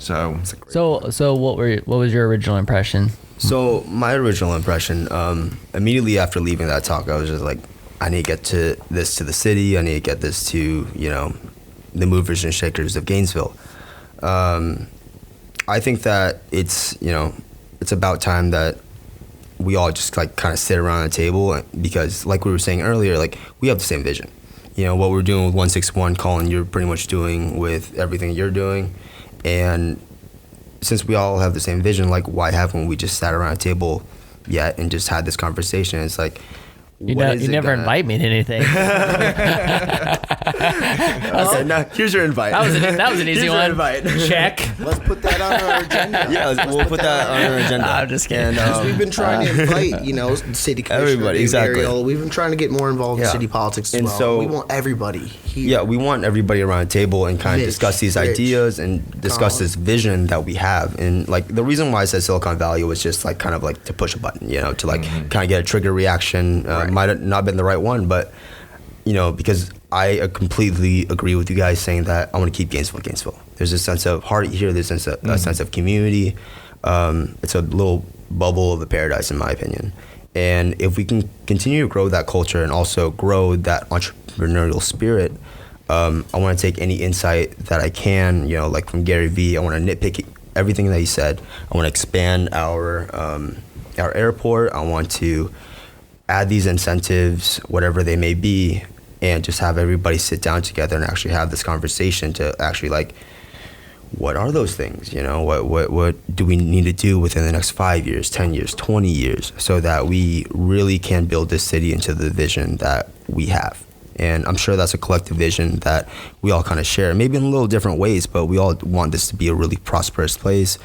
So So what was your original impression? So my original impression, immediately after leaving that talk, I was just like, I need to get to the city. I need to get this to, the movers and shakers of Gainesville. I think that it's about time that we all just like kind of sit around the table, because like we were saying earlier, like we have the same vision. What we're doing with 161, Collin, you're pretty much doing with everything you're doing. And since we all have the same vision, like why haven't we just sat around a table yet and just had this conversation? It's like, You never invite me to anything. Okay, now here's your invite. That was an easy Here's your one. invite. Check. Let's put that on our agenda. Yeah, we'll put that on our agenda. I'm just kidding. And, We've been trying to invite, city commissioner, Everybody, Dave exactly. Ariel. We've been trying to get more involved in Yeah. city politics as And well. so- We want everybody here. Yeah, we want everybody around the table and kind of Mitch, discuss these Rich, ideas and discuss Collin. this vision that we have. And like the reason why I said Silicon Valley was just like kind of like to push a button, to like kind of get a trigger reaction. Might have not been the right one, but because I completely agree with you guys saying that I want to keep Gainesville. There's a sense of heart here. There's a sense of community. It's a little bubble of a paradise, in my opinion. And if we can continue to grow that culture and also grow that entrepreneurial spirit, I want to take any insight that I can, like from Gary Vee. I want to nitpick everything that he said. I want to expand our airport. I want to add these incentives, whatever they may be, and just have everybody sit down together and actually have this conversation to actually like, what are those things? You know, what do we need to do within the next 5 years, 10 years, 20 years, so that we really can build this city into the vision that we have? And I'm sure that's a collective vision that we all kind of share, maybe in a little different ways, but we all want this to be a really prosperous place,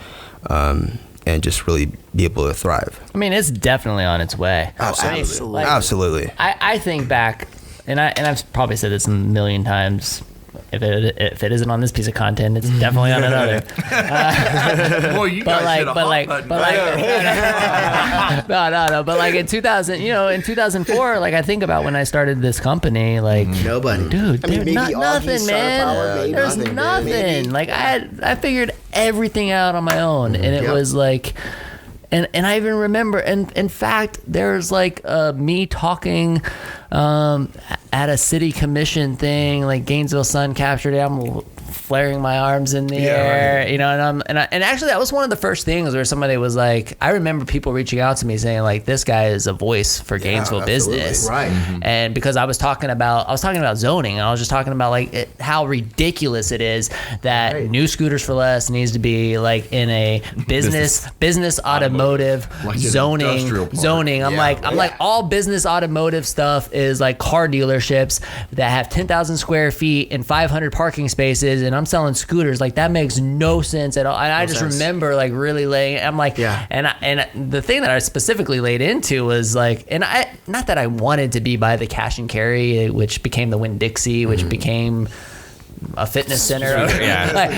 and just really be able to thrive. I mean, it's definitely on its way. Absolutely. Absolutely. I think back, and I've probably said this a million times. If it isn't on this piece of content, it's definitely on another. Well, you guys hit a hot button. No. But like in 2000, in 2004, like I think about when I started this company, like Nobody. dude, I mean, there's maybe nothing, man. Power, maybe There's nothing. Like I figured everything out on my own, and it was like. And I even remember, and in fact, there's like me talking at a city commission thing, like Gainesville Sun captured it. I'm flaring my arms in the air, right. And actually that was one of the first things where somebody was like, I remember people reaching out to me saying like, this guy is a voice for Gainesville business, right? And because I was talking about zoning, and I was just talking about like how ridiculous it is that new scooters for less needs to be like in a business automotive Like an industrial park. zoning. I'm like all business automotive stuff is like car dealerships that have 10,000 square feet and 500 parking spaces, and I'm selling scooters. Like that makes no sense at all. And I just remember like really laying. I'm like, and the thing that I specifically laid into was like, and I not that I wanted to be by the cash and carry, which became the Winn-Dixie, which became a fitness center.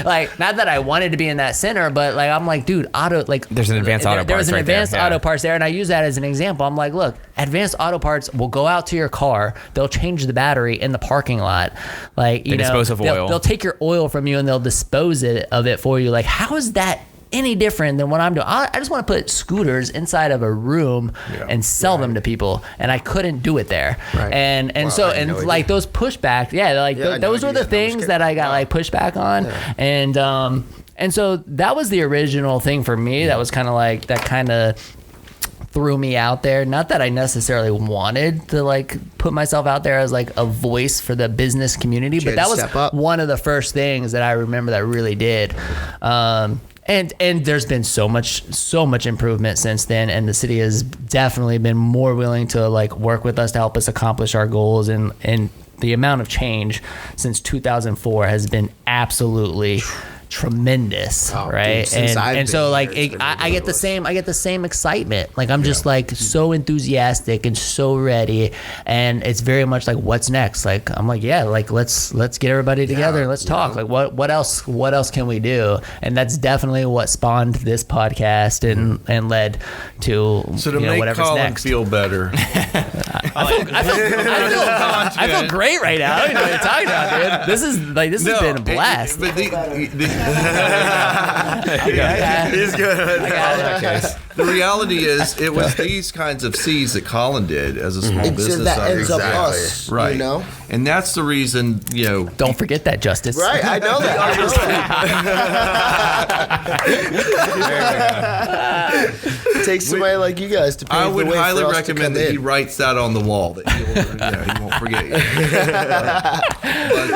like not that I wanted to be in that center, but like I'm like, dude, there's an advanced auto parts. There's an right advanced there. auto parts there, and I use that as an example. I'm like, look, advanced auto parts will go out to your car. They'll change the battery in the parking lot. Like They dispose of oil. They'll take your oil from you and they'll dispose of it for you. Like, how is that any different than what I'm doing? I just want to put scooters inside of a room and sell them to people, and I couldn't do it there. Right. And like those pushbacks, those were the things that I got like pushback on, and so that was the original thing for me. That was kind of like that kind of threw me out there. Not that I necessarily wanted to like put myself out there as like a voice for the business community, but that was one of the first things that I remember that really did. And there's been so much improvement since then, and the city has definitely been more willing to like work with us to help us accomplish our goals, and the amount of change since 2004 has been absolutely tremendous, right? Dude, and so like I get the same excitement. Like I'm just like so enthusiastic and so ready, and it's very much like what's next. Like I'm like let's get everybody together and let's talk. Like what else can we do? And that's definitely what spawned this podcast and led to So to make whatever's Collin next. feel better, I feel great right now. I don't know what you're talking about, dude. This has been a blast. He's good. The reality is, it was these kinds of C's that Collin did as a small business that owner. ends up us, Right. you know? And that's the reason, Don't forget that, Justis. Right, I know that. It takes somebody like you guys to pave I the would way highly for us to recommend come that he in. writes that on the wall, that he won't forget you. But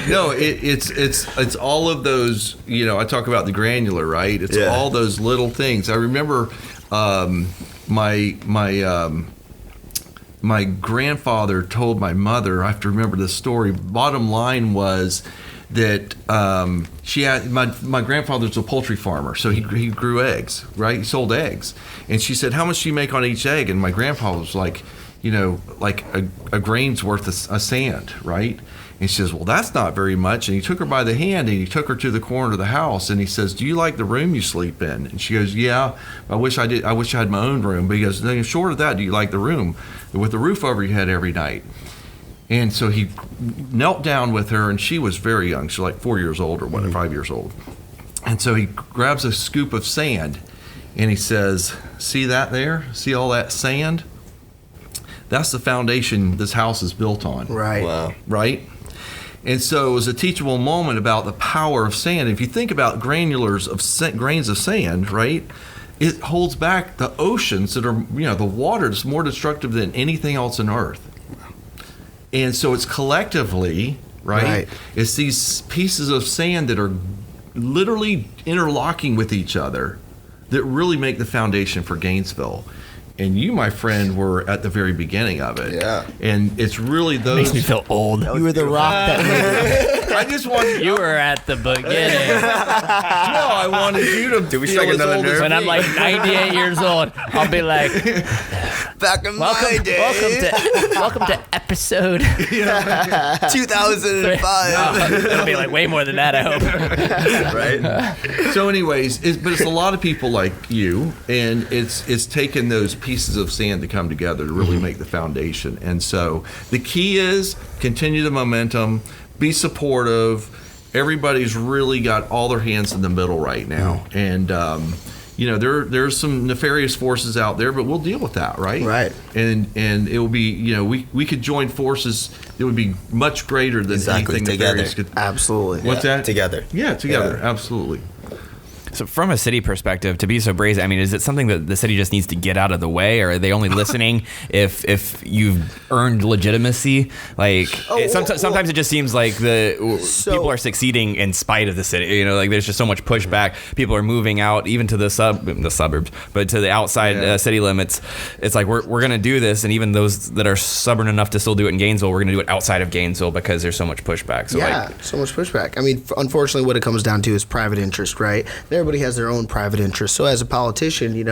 no, it's all of those. I talk about the granular, right? It's all those little things. I remember my grandfather told my mother. I have to remember this story. Bottom line was that she had my grandfather's a poultry farmer, so he grew eggs, right? He sold eggs, and she said, "How much do you make on each egg?" And my grandpa was like, like a grain's worth of sand, right? And she says, "Well, that's not very much." And he took her by the hand and he took her to the corner of the house and he says, "Do you like the room you sleep in?" And she goes, "Yeah, I wish I did. I wish I had my own room." But he goes, "Then short of that, do you like the room with the roof over your head every night?" And so he knelt down with her, and she was very young. She was like 4 years old or 5 years old. And so he grabs a scoop of sand and he says, "See that there? See all that sand? That's the foundation this house is built on." Right. Wow. Right? And so it was a teachable moment about the power of sand. If you think about grains of sand, right, it holds back the oceans that are, the water is more destructive than anything else on earth. And so it's collectively, right? It's these pieces of sand that are literally interlocking with each other that really make the foundation for Gainesville. And you, my friend, were at the very beginning of it. Yeah. And it's really those. Makes me feel old. You were the rock that I just wanted You were at the beginning. No, I wanted you to. Do we feel strike as another old as nerve? When I'm me. like 98 years old, I'll be like, Back in my day, welcome to episode. 2005. It'll be like way more than that, I hope. Right? So, anyways, but it's a lot of people like you, and it's taken those pieces of sand to come together to really make the foundation. And so, the key is continue the momentum, be supportive. Everybody's really got all their hands in the middle right now, and there's some nefarious forces out there, but we'll deal with that, right? Right. And it will be, we could join forces. It would be much greater than Exactly, anything together. nefarious could. Absolutely. What's that? Together. Yeah, together. Yeah. Absolutely. So from a city perspective, to be so brazen, I mean, is it something that the city just needs to get out of the way, or are they only listening if you've earned legitimacy? Like sometimes it just seems like people are succeeding in spite of the city. You know, like there's just so much pushback. People are moving out, even to the suburbs, but to the outside city limits. It's like we're gonna do this, and even those that are stubborn enough to still do it in Gainesville, we're gonna do it outside of Gainesville because there's so much pushback. So so much pushback. I mean, unfortunately, what it comes down to is private interest, right? Everybody has their own private interest. So as a politician,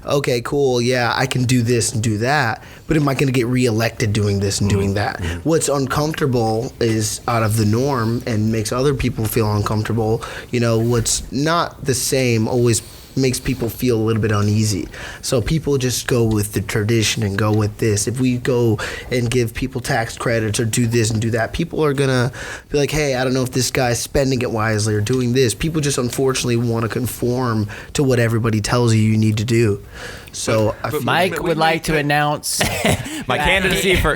okay, cool, yeah, I can do this and do that, but am I going to get reelected doing this and doing that? What's uncomfortable is out of the norm and makes other people feel uncomfortable. What's not the same always makes people feel a little bit uneasy. So people just go with the tradition and go with this. If we go and give people tax credits or do this and do that, people are gonna be like, hey, I don't know if this guy's spending it wisely or doing this. People just unfortunately want to conform to what everybody tells you need to do. So I feel Mike would like to announce my candidacy for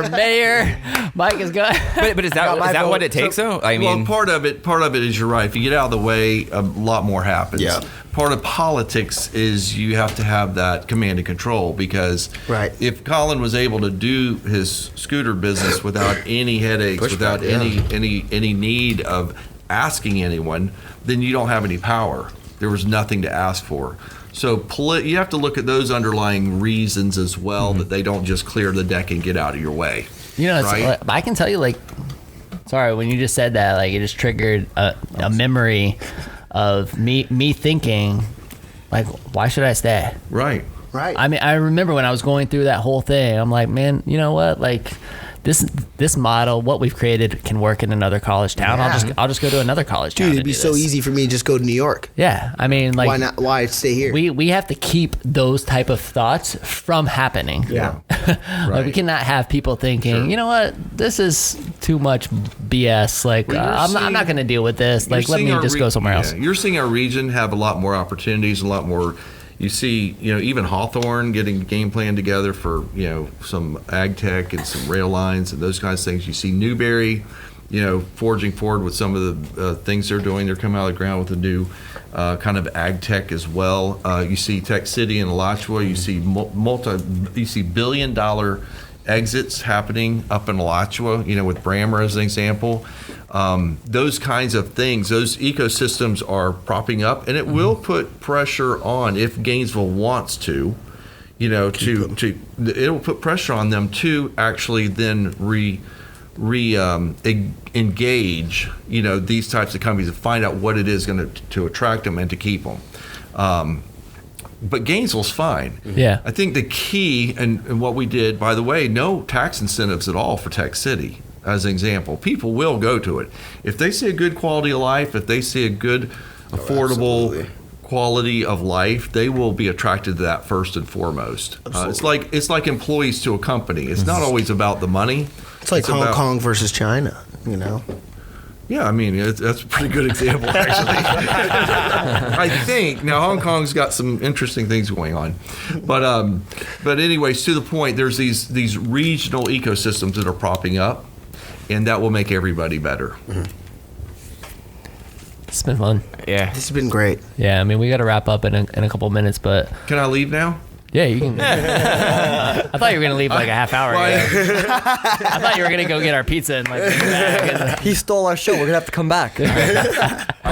mayor. Mike is going. but is that what it takes though? I mean, part of it is you're right. If you get out of the way, a lot more happens. Yeah. Part of politics is you have to have that command and control, because if Collin was able to do his scooter business without any headaches, without any need of asking anyone, then you don't have any power. There was nothing to ask for. So you have to look at those underlying reasons as well, that they don't just clear the deck and get out of your way. Right? I can tell you, sorry, when you just said that, it just triggered a memory of me thinking, why should I stay? Right. I mean, I remember when I was going through that whole thing, I'm like, man, you know what? This model, what we've created, can work in another college town. Yeah. I'll just go to another college town. Dude, it'd be so easy for me to just go to New York. Yeah, I mean, why not? Why stay here? We have to keep those type of thoughts from happening. Yeah. We cannot have people thinking, you know what, this is too much BS. I'm not going to deal with this. Let me just go somewhere else. You're seeing our region have a lot more opportunities, a lot more. You see, even Hawthorne getting a game plan together for, some ag tech and some rail lines and those kinds of things. You see Newberry, forging forward with some of the things they're doing. They're coming out of the ground with a new kind of ag tech as well. You see Tech City and Alachua. You see you see $1 billion exits happening up in Alachua, with Brammer as an example. Those kinds of things, those ecosystems are propping up, and it will put pressure on, if Gainesville wants to, it'll put pressure on them to actually then engage, these types of companies and find out what it is going to attract them and to keep them. But Gainesville's fine. Yeah. I think the key, and what we did, by the way, no tax incentives at all for Tech City. As an example, people will go to it if they see a good quality of life. If they see a good, affordable quality of life, they will be attracted to that first and foremost. It's like employees to a company. It's not always about the money. It's like Hong Kong versus China. Yeah, I mean, that's a pretty good example, actually. I think. Now, Hong Kong's got some interesting things going on. But anyways, to the point, there's these regional ecosystems that are propping up, and that will make everybody better. It's been fun. Yeah. This has been great. Yeah, I mean, we got to wrap up in a couple minutes, but... Can I leave now? Yeah, you can. I thought you were going to leave a half hour ago. I thought you were going to go get our pizza and bring it back. He stole our show. We're going to have to come back.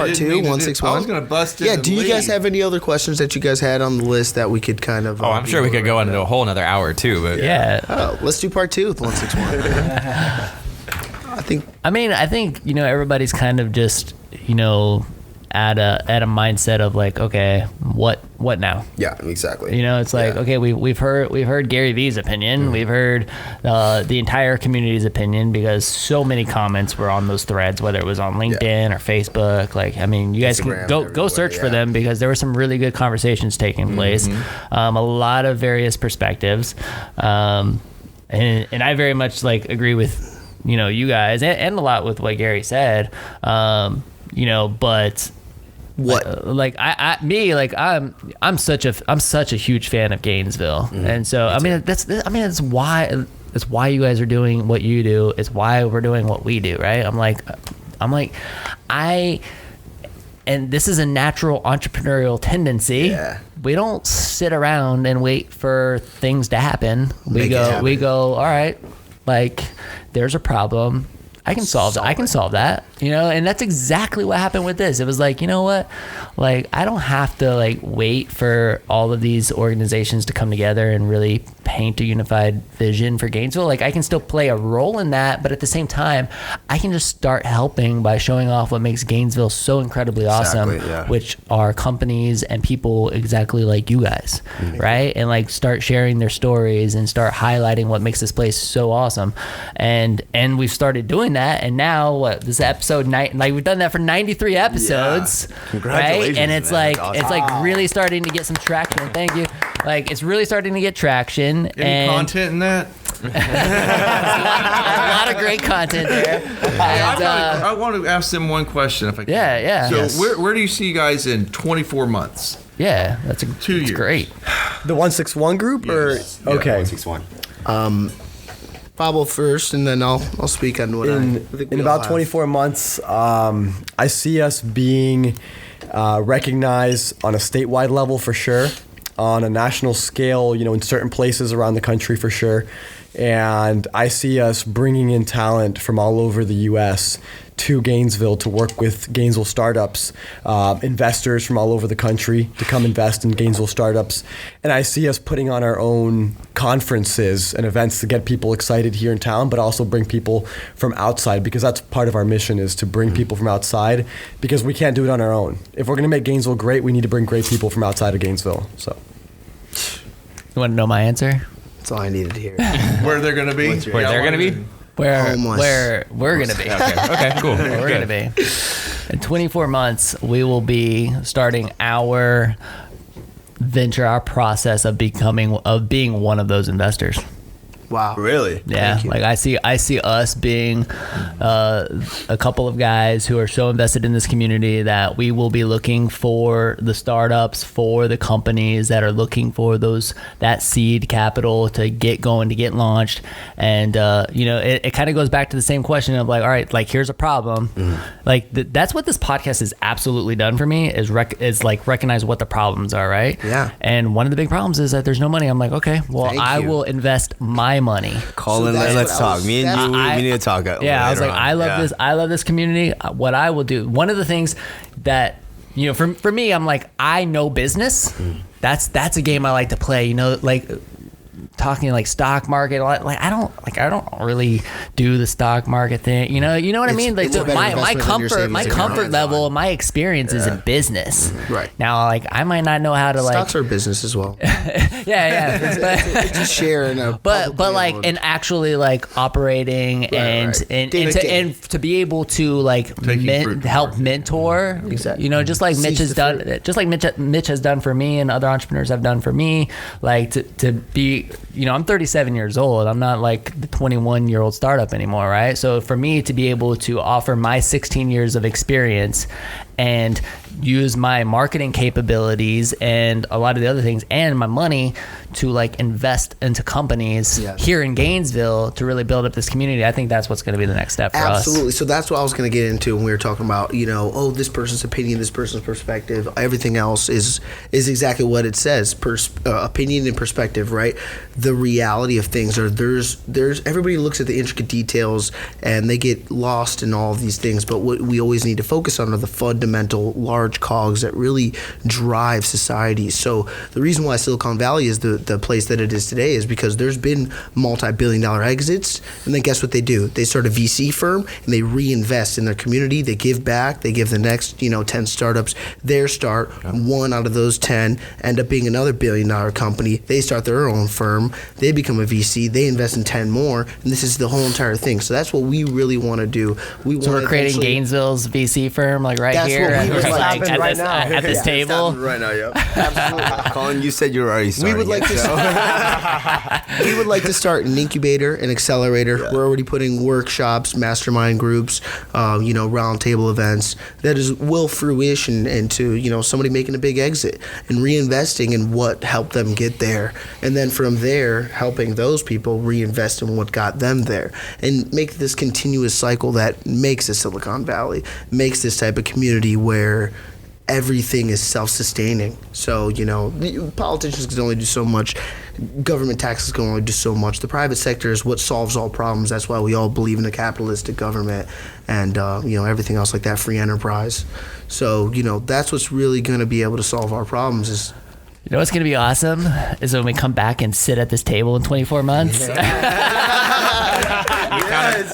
part didn't two, mean to do- 161. I was going to bust in Yeah, and do you guys leave. have any other questions that you guys had on the list that we could kind of? Oh, I'm sure we could go into a whole another hour too. But Yeah. Oh, let's do part two with 161. I think Everybody's kind of just, at a mindset of like, okay, what now? Yeah, exactly. It's like, okay, we've heard Gary Vee's opinion, we've heard the entire community's opinion, because so many comments were on those threads, whether it was on LinkedIn or Facebook. Like, I mean, you guys Instagram, can go search for them, because there were some really good conversations taking place, a lot of various perspectives, and I very much like agree with you guys and a lot with what Gary said, but. What? I'm such a huge fan of Gainesville, and so that's why you guys are doing what you do. It's why we're doing what we do, right? And this is a natural entrepreneurial tendency. Yeah. We don't sit around and wait for things to happen. We go, all right, like there's a problem. I can solve that. I can solve that, and that's exactly what happened with this. It was like, you know what? Like, I don't have to like wait for all of these organizations to come together and really paint a unified vision for Gainesville. Like, I can still play a role in that, but at the same time, I can just start helping by showing off what makes Gainesville so incredibly awesome, yeah. which are companies and people exactly like you guys, right? And like start sharing their stories and start highlighting what makes this place so awesome. And we've started doing that, and now this is episode 9, like we've done that for 93 episodes. Congratulations, right? And it's man. like That's awesome. it's like really starting to get some traction. Thank you. Like, it's really starting to get traction. Any content in that? a lot of great content there. And, I want to ask them one question if I can. Yeah. So Yes. where do you see you guys in 24 months? yeah, that's 2 years. great. The 161 group, Yes. or okay. 161. Pablo first, and then I'll speak on what I think we In all about have. 24 months, I see us being recognized on a statewide level for sure, on a national scale, in certain places around the country for sure. And I see us bringing in talent from all over the U.S. to Gainesville to work with Gainesville startups, investors from all over the country to come invest in Gainesville startups. And I see us putting on our own conferences and events to get people excited here in town, but also bring people from outside, because that's part of our mission, is to bring people from outside, because we can't do it on our own. If we're going to make Gainesville great, we need to bring great people from outside of Gainesville. So, You want to know my answer? That's all I needed to hear. Where they're going to be? Where they're going to be? Where Homeless. we're gonna be. Okay, cool. Where we're gonna be. In 24 months, we will be starting our venture, our process of being one of those investors. Wow. Really? Yeah, Thank you. like I see us being a couple of guys who are so invested in this community that we will be looking for the startups, for the companies that are looking for that seed capital to get going, to get launched. And it kind of goes back to the same question of like, all right, like here's a problem. Like that's what this podcast has absolutely done for me, is like recognize what the problems are, right? Yeah. And one of the big problems is that there's no money. I'm like, okay, well, Thank I you. will invest my money. Collin, that's let's what I talk. was- Me and you, we need to talk. Yeah, I was like, later on. I love Yeah. this. I love this community. What I will do, one of the things that, for me, I'm like, I know business. That's a game I like to play. Like talking like stock market. Like I don't really do the stock market thing. You know what I mean? Like it's a better my investment than your savings account. comfort level, my experience is in business. Right. Now, like I might not know how to like. Stocks are business as well. Yeah. It's a share in a but publicly like owned- and actually like operating and right. and to be able to like Taking fruit from help work. mentor, Exactly. just like Mitch Seize has the done, fruit. just like Mitch has done for me and other entrepreneurs have done for me, like to be, I'm 37 years old. I'm not like the 21-year-old startup anymore, right? So for me to be able to offer my 16 years of experience and use my marketing capabilities and a lot of the other things and my money to like invest into companies here in Gainesville to really build up this community. I think that's what's going to be the next step for us. Absolutely. So that's what I was going to get into when we were talking about, this person's opinion, this person's perspective. Everything else is exactly what it says. Opinion and perspective, right? The reality of things are there's everybody looks at the intricate details and they get lost in all of these things. But what we always need to focus on are the fundamental large cogs that really drive society. So the reason why Silicon Valley is the place that it is today is because there's been multi-billion-dollar exits, and then guess what they do? They start a VC firm and they reinvest in their community. They give back. They give the next 10 startups their start. One out of those 10 end up being another billion-dollar company. They start their own firm. They become a VC. They invest in 10 more, and this is the whole entire thing. So that's what we really want to do. So we're creating Gainesville's VC firm, like right That's here, what we would like, like at right this, now. at this table. Right now, yep. Absolutely. Collin, you said you were already starting. We would like we would like to start an incubator, an accelerator. Yeah. We're already putting workshops, mastermind groups, roundtable events that will fruition into somebody making a big exit and reinvesting in what helped them get there, and then from there helping those people reinvest in what got them there, and make this continuous cycle that makes a Silicon Valley, makes this type of community where everything is self-sustaining. So, politicians can only do so much. Government taxes can only do so much. The private sector is what solves all problems. That's why we all believe in a capitalistic government and, everything else like that, free enterprise. So, that's what's really going to be able to solve our problems is. You know what's going to be awesome is when we come back and sit at this table in 24 months.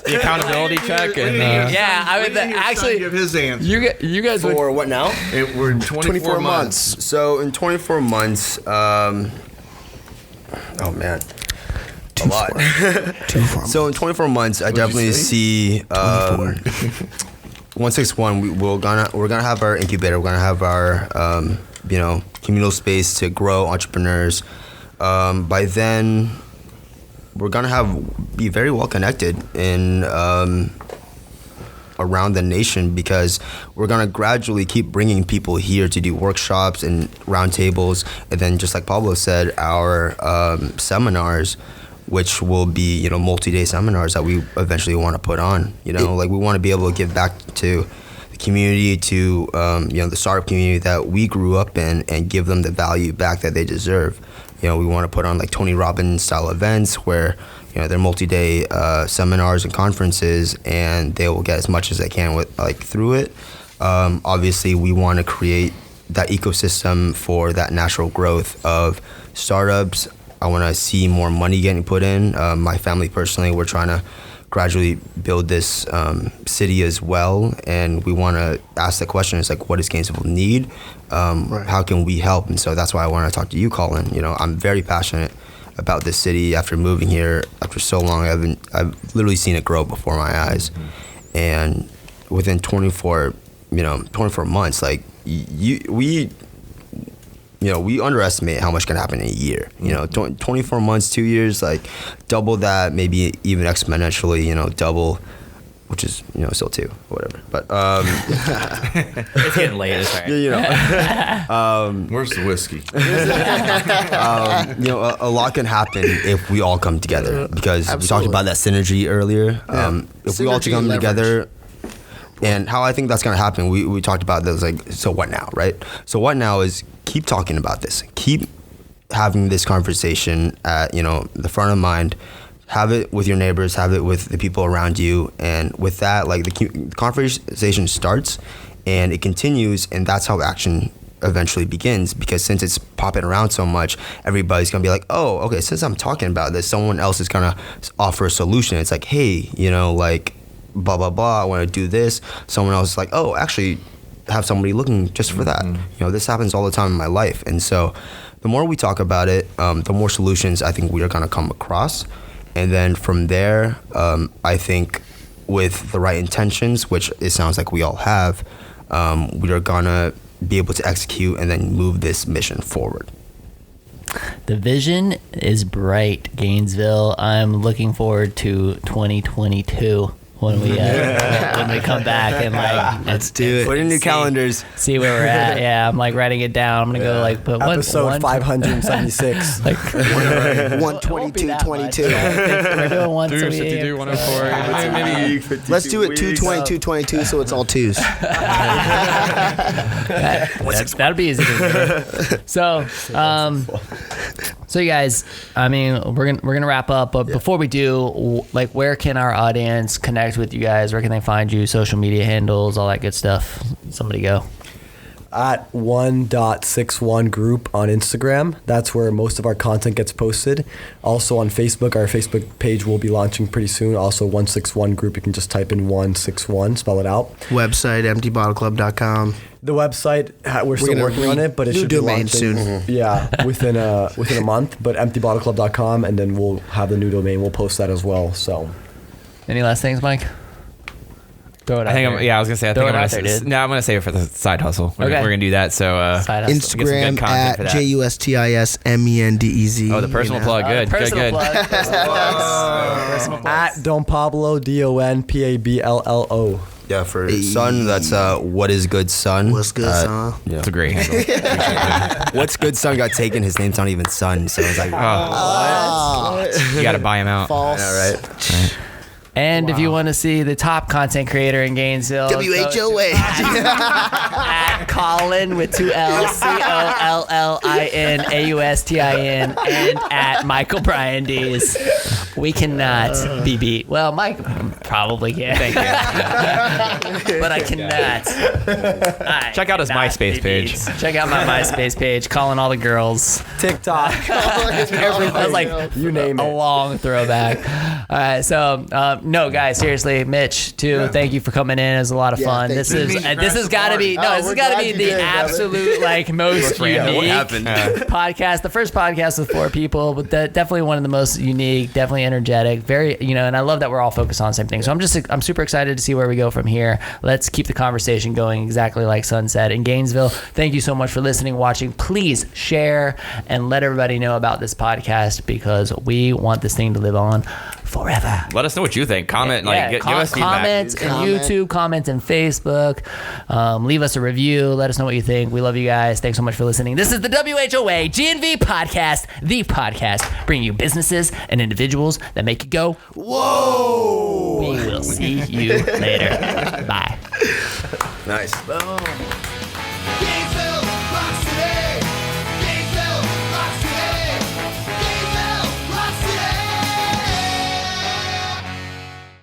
The accountability check and I would actually give his answer. You guys would. For what now? We're in 24 months. So in 24 months, oh man, a lot. 24 So in 24 months, I definitely see 161. We're gonna have our incubator. We're gonna have our communal space to grow entrepreneurs. By then, we're gonna be very well connected in around the nation, because we're gonna gradually keep bringing people here to do workshops and roundtables, and then just like Pablo said, our seminars, which will be multi-day seminars that we eventually want to put on. Like we want to be able to give back to the community, to the startup community that we grew up in, and give them the value back that they deserve. We want to put on like Tony Robbins style events where they're multi-day seminars and conferences, and they will get as much as they can through it. Obviously, we want to create that ecosystem for that natural growth of startups. I want to see more money getting put in. My family personally, we're trying to gradually build this city as well, and we want to ask the question, is like, what does Gainesville need? Right. How can we help? And so that's why I want to talk to you, Collin. I'm very passionate about this city. After moving here after so long, I've literally seen it grow before my eyes. Mm-hmm. And within 24 months, like we underestimate how much can happen in a year. 24 months, 2 years, like double that, maybe even exponentially, double, which is, still 2, whatever. But it's getting late. It's all right. Where's the whiskey? A lot can happen if we all come together, because we talked about that synergy earlier. If we all come together. And how I think that's going to happen, we talked about this, like, so what now, right? So what now is keep talking about this. Keep having this conversation at, the front of mind. Have it with your neighbors, have it with the people around you. And with that, like, the conversation starts and it continues, and that's how action eventually begins, because since it's popping around so much, everybody's going to be like, oh, okay, since I'm talking about this, someone else is going to offer a solution. It's like, hey, blah, blah, blah, I want to do this. Someone else is like, oh, actually have somebody looking just for that. This happens all the time in my life. And so the more we talk about it, the more solutions I think we are going to come across. And then from there, I think with the right intentions, which it sounds like we all have, we are going to be able to execute and then move this mission forward. The vision is bright, Gainesville. I'm looking forward to 2022. When we come back and let's do it. Put in your calendars. See where we're at. Yeah, I'm writing it down. I'm gonna put episode 576, 122, 22. We're doing 152, 104. Maybe let's do it 222, 22, so it's all twos. That'll be easy to do. So, So you guys, I mean, we're gonna wrap up, but before we do, like, where can our audience connect with you guys? Where can they find you? Social media handles, all that good stuff. Somebody go. At 1.61 Group on Instagram. That's where most of our content gets posted. Also on Facebook, our Facebook page will be launching pretty soon. Also 161 Group. You can just type in 161, spell it out. Website, emptybottleclub.com. The website, we're still gonna working on it, but it new should be domain launching soon. Yeah, within a month. But emptybottleclub.com, and then we'll have the new domain. We'll post that as well. So, Any last things, Mike? Throw it out there. I was gonna say. Throw it out there, dude. No, I'm gonna save it for the side hustle. We're Okay. gonna do that. So Side hustle. get some Instagram good content for at that. JUSTISMENDEZ. Oh, the personal plug. Good. Personal Good. plug. Personal plugs. Personal plugs. at Don Pablo, DonPablo. Yeah, for son, that's what is good, son. What's good, son? Yeah. It's a great handle. What's good, son got taken. His name's not even son, so it's like, You gotta buy him out. False. yeah, right. And if you want to see the top content creator in Gainesville, WHOA. at Collin with 2 L's, COLLINAUSTIN, and at Michael Bryan D's. We cannot be beat. Well, Mike probably can. Thank you. But I cannot. Check out his MySpace page. Check out my MySpace page. Calling all the girls. TikTok. That's like You name a it. long throwback. All right, so no, guys, seriously, Mitch, too. Thank you for coming in. It was a lot of fun. thank This you. has got to be this has got to be the absolute like most random. What unique happened? podcast. The first podcast with 4 people, but definitely one of the most unique. Definitely energetic. Very, and I love that we're all focused on the same thing. So I'm super excited to see where we go from here. Let's keep the conversation going exactly like Sun said in Gainesville. Thank you so much for listening, watching. Please share and let everybody know about this podcast because we want this thing to live on forever. Let us know what you think. Comment, give us feedback. Comments in YouTube, comments in Facebook. Leave us a review. Let us know what you think. We love you guys. Thanks so much for listening. This is the WHOA GNV podcast, the podcast bringing you businesses and individuals that make you go, whoa. We will see you later. Bye. Nice. Boom.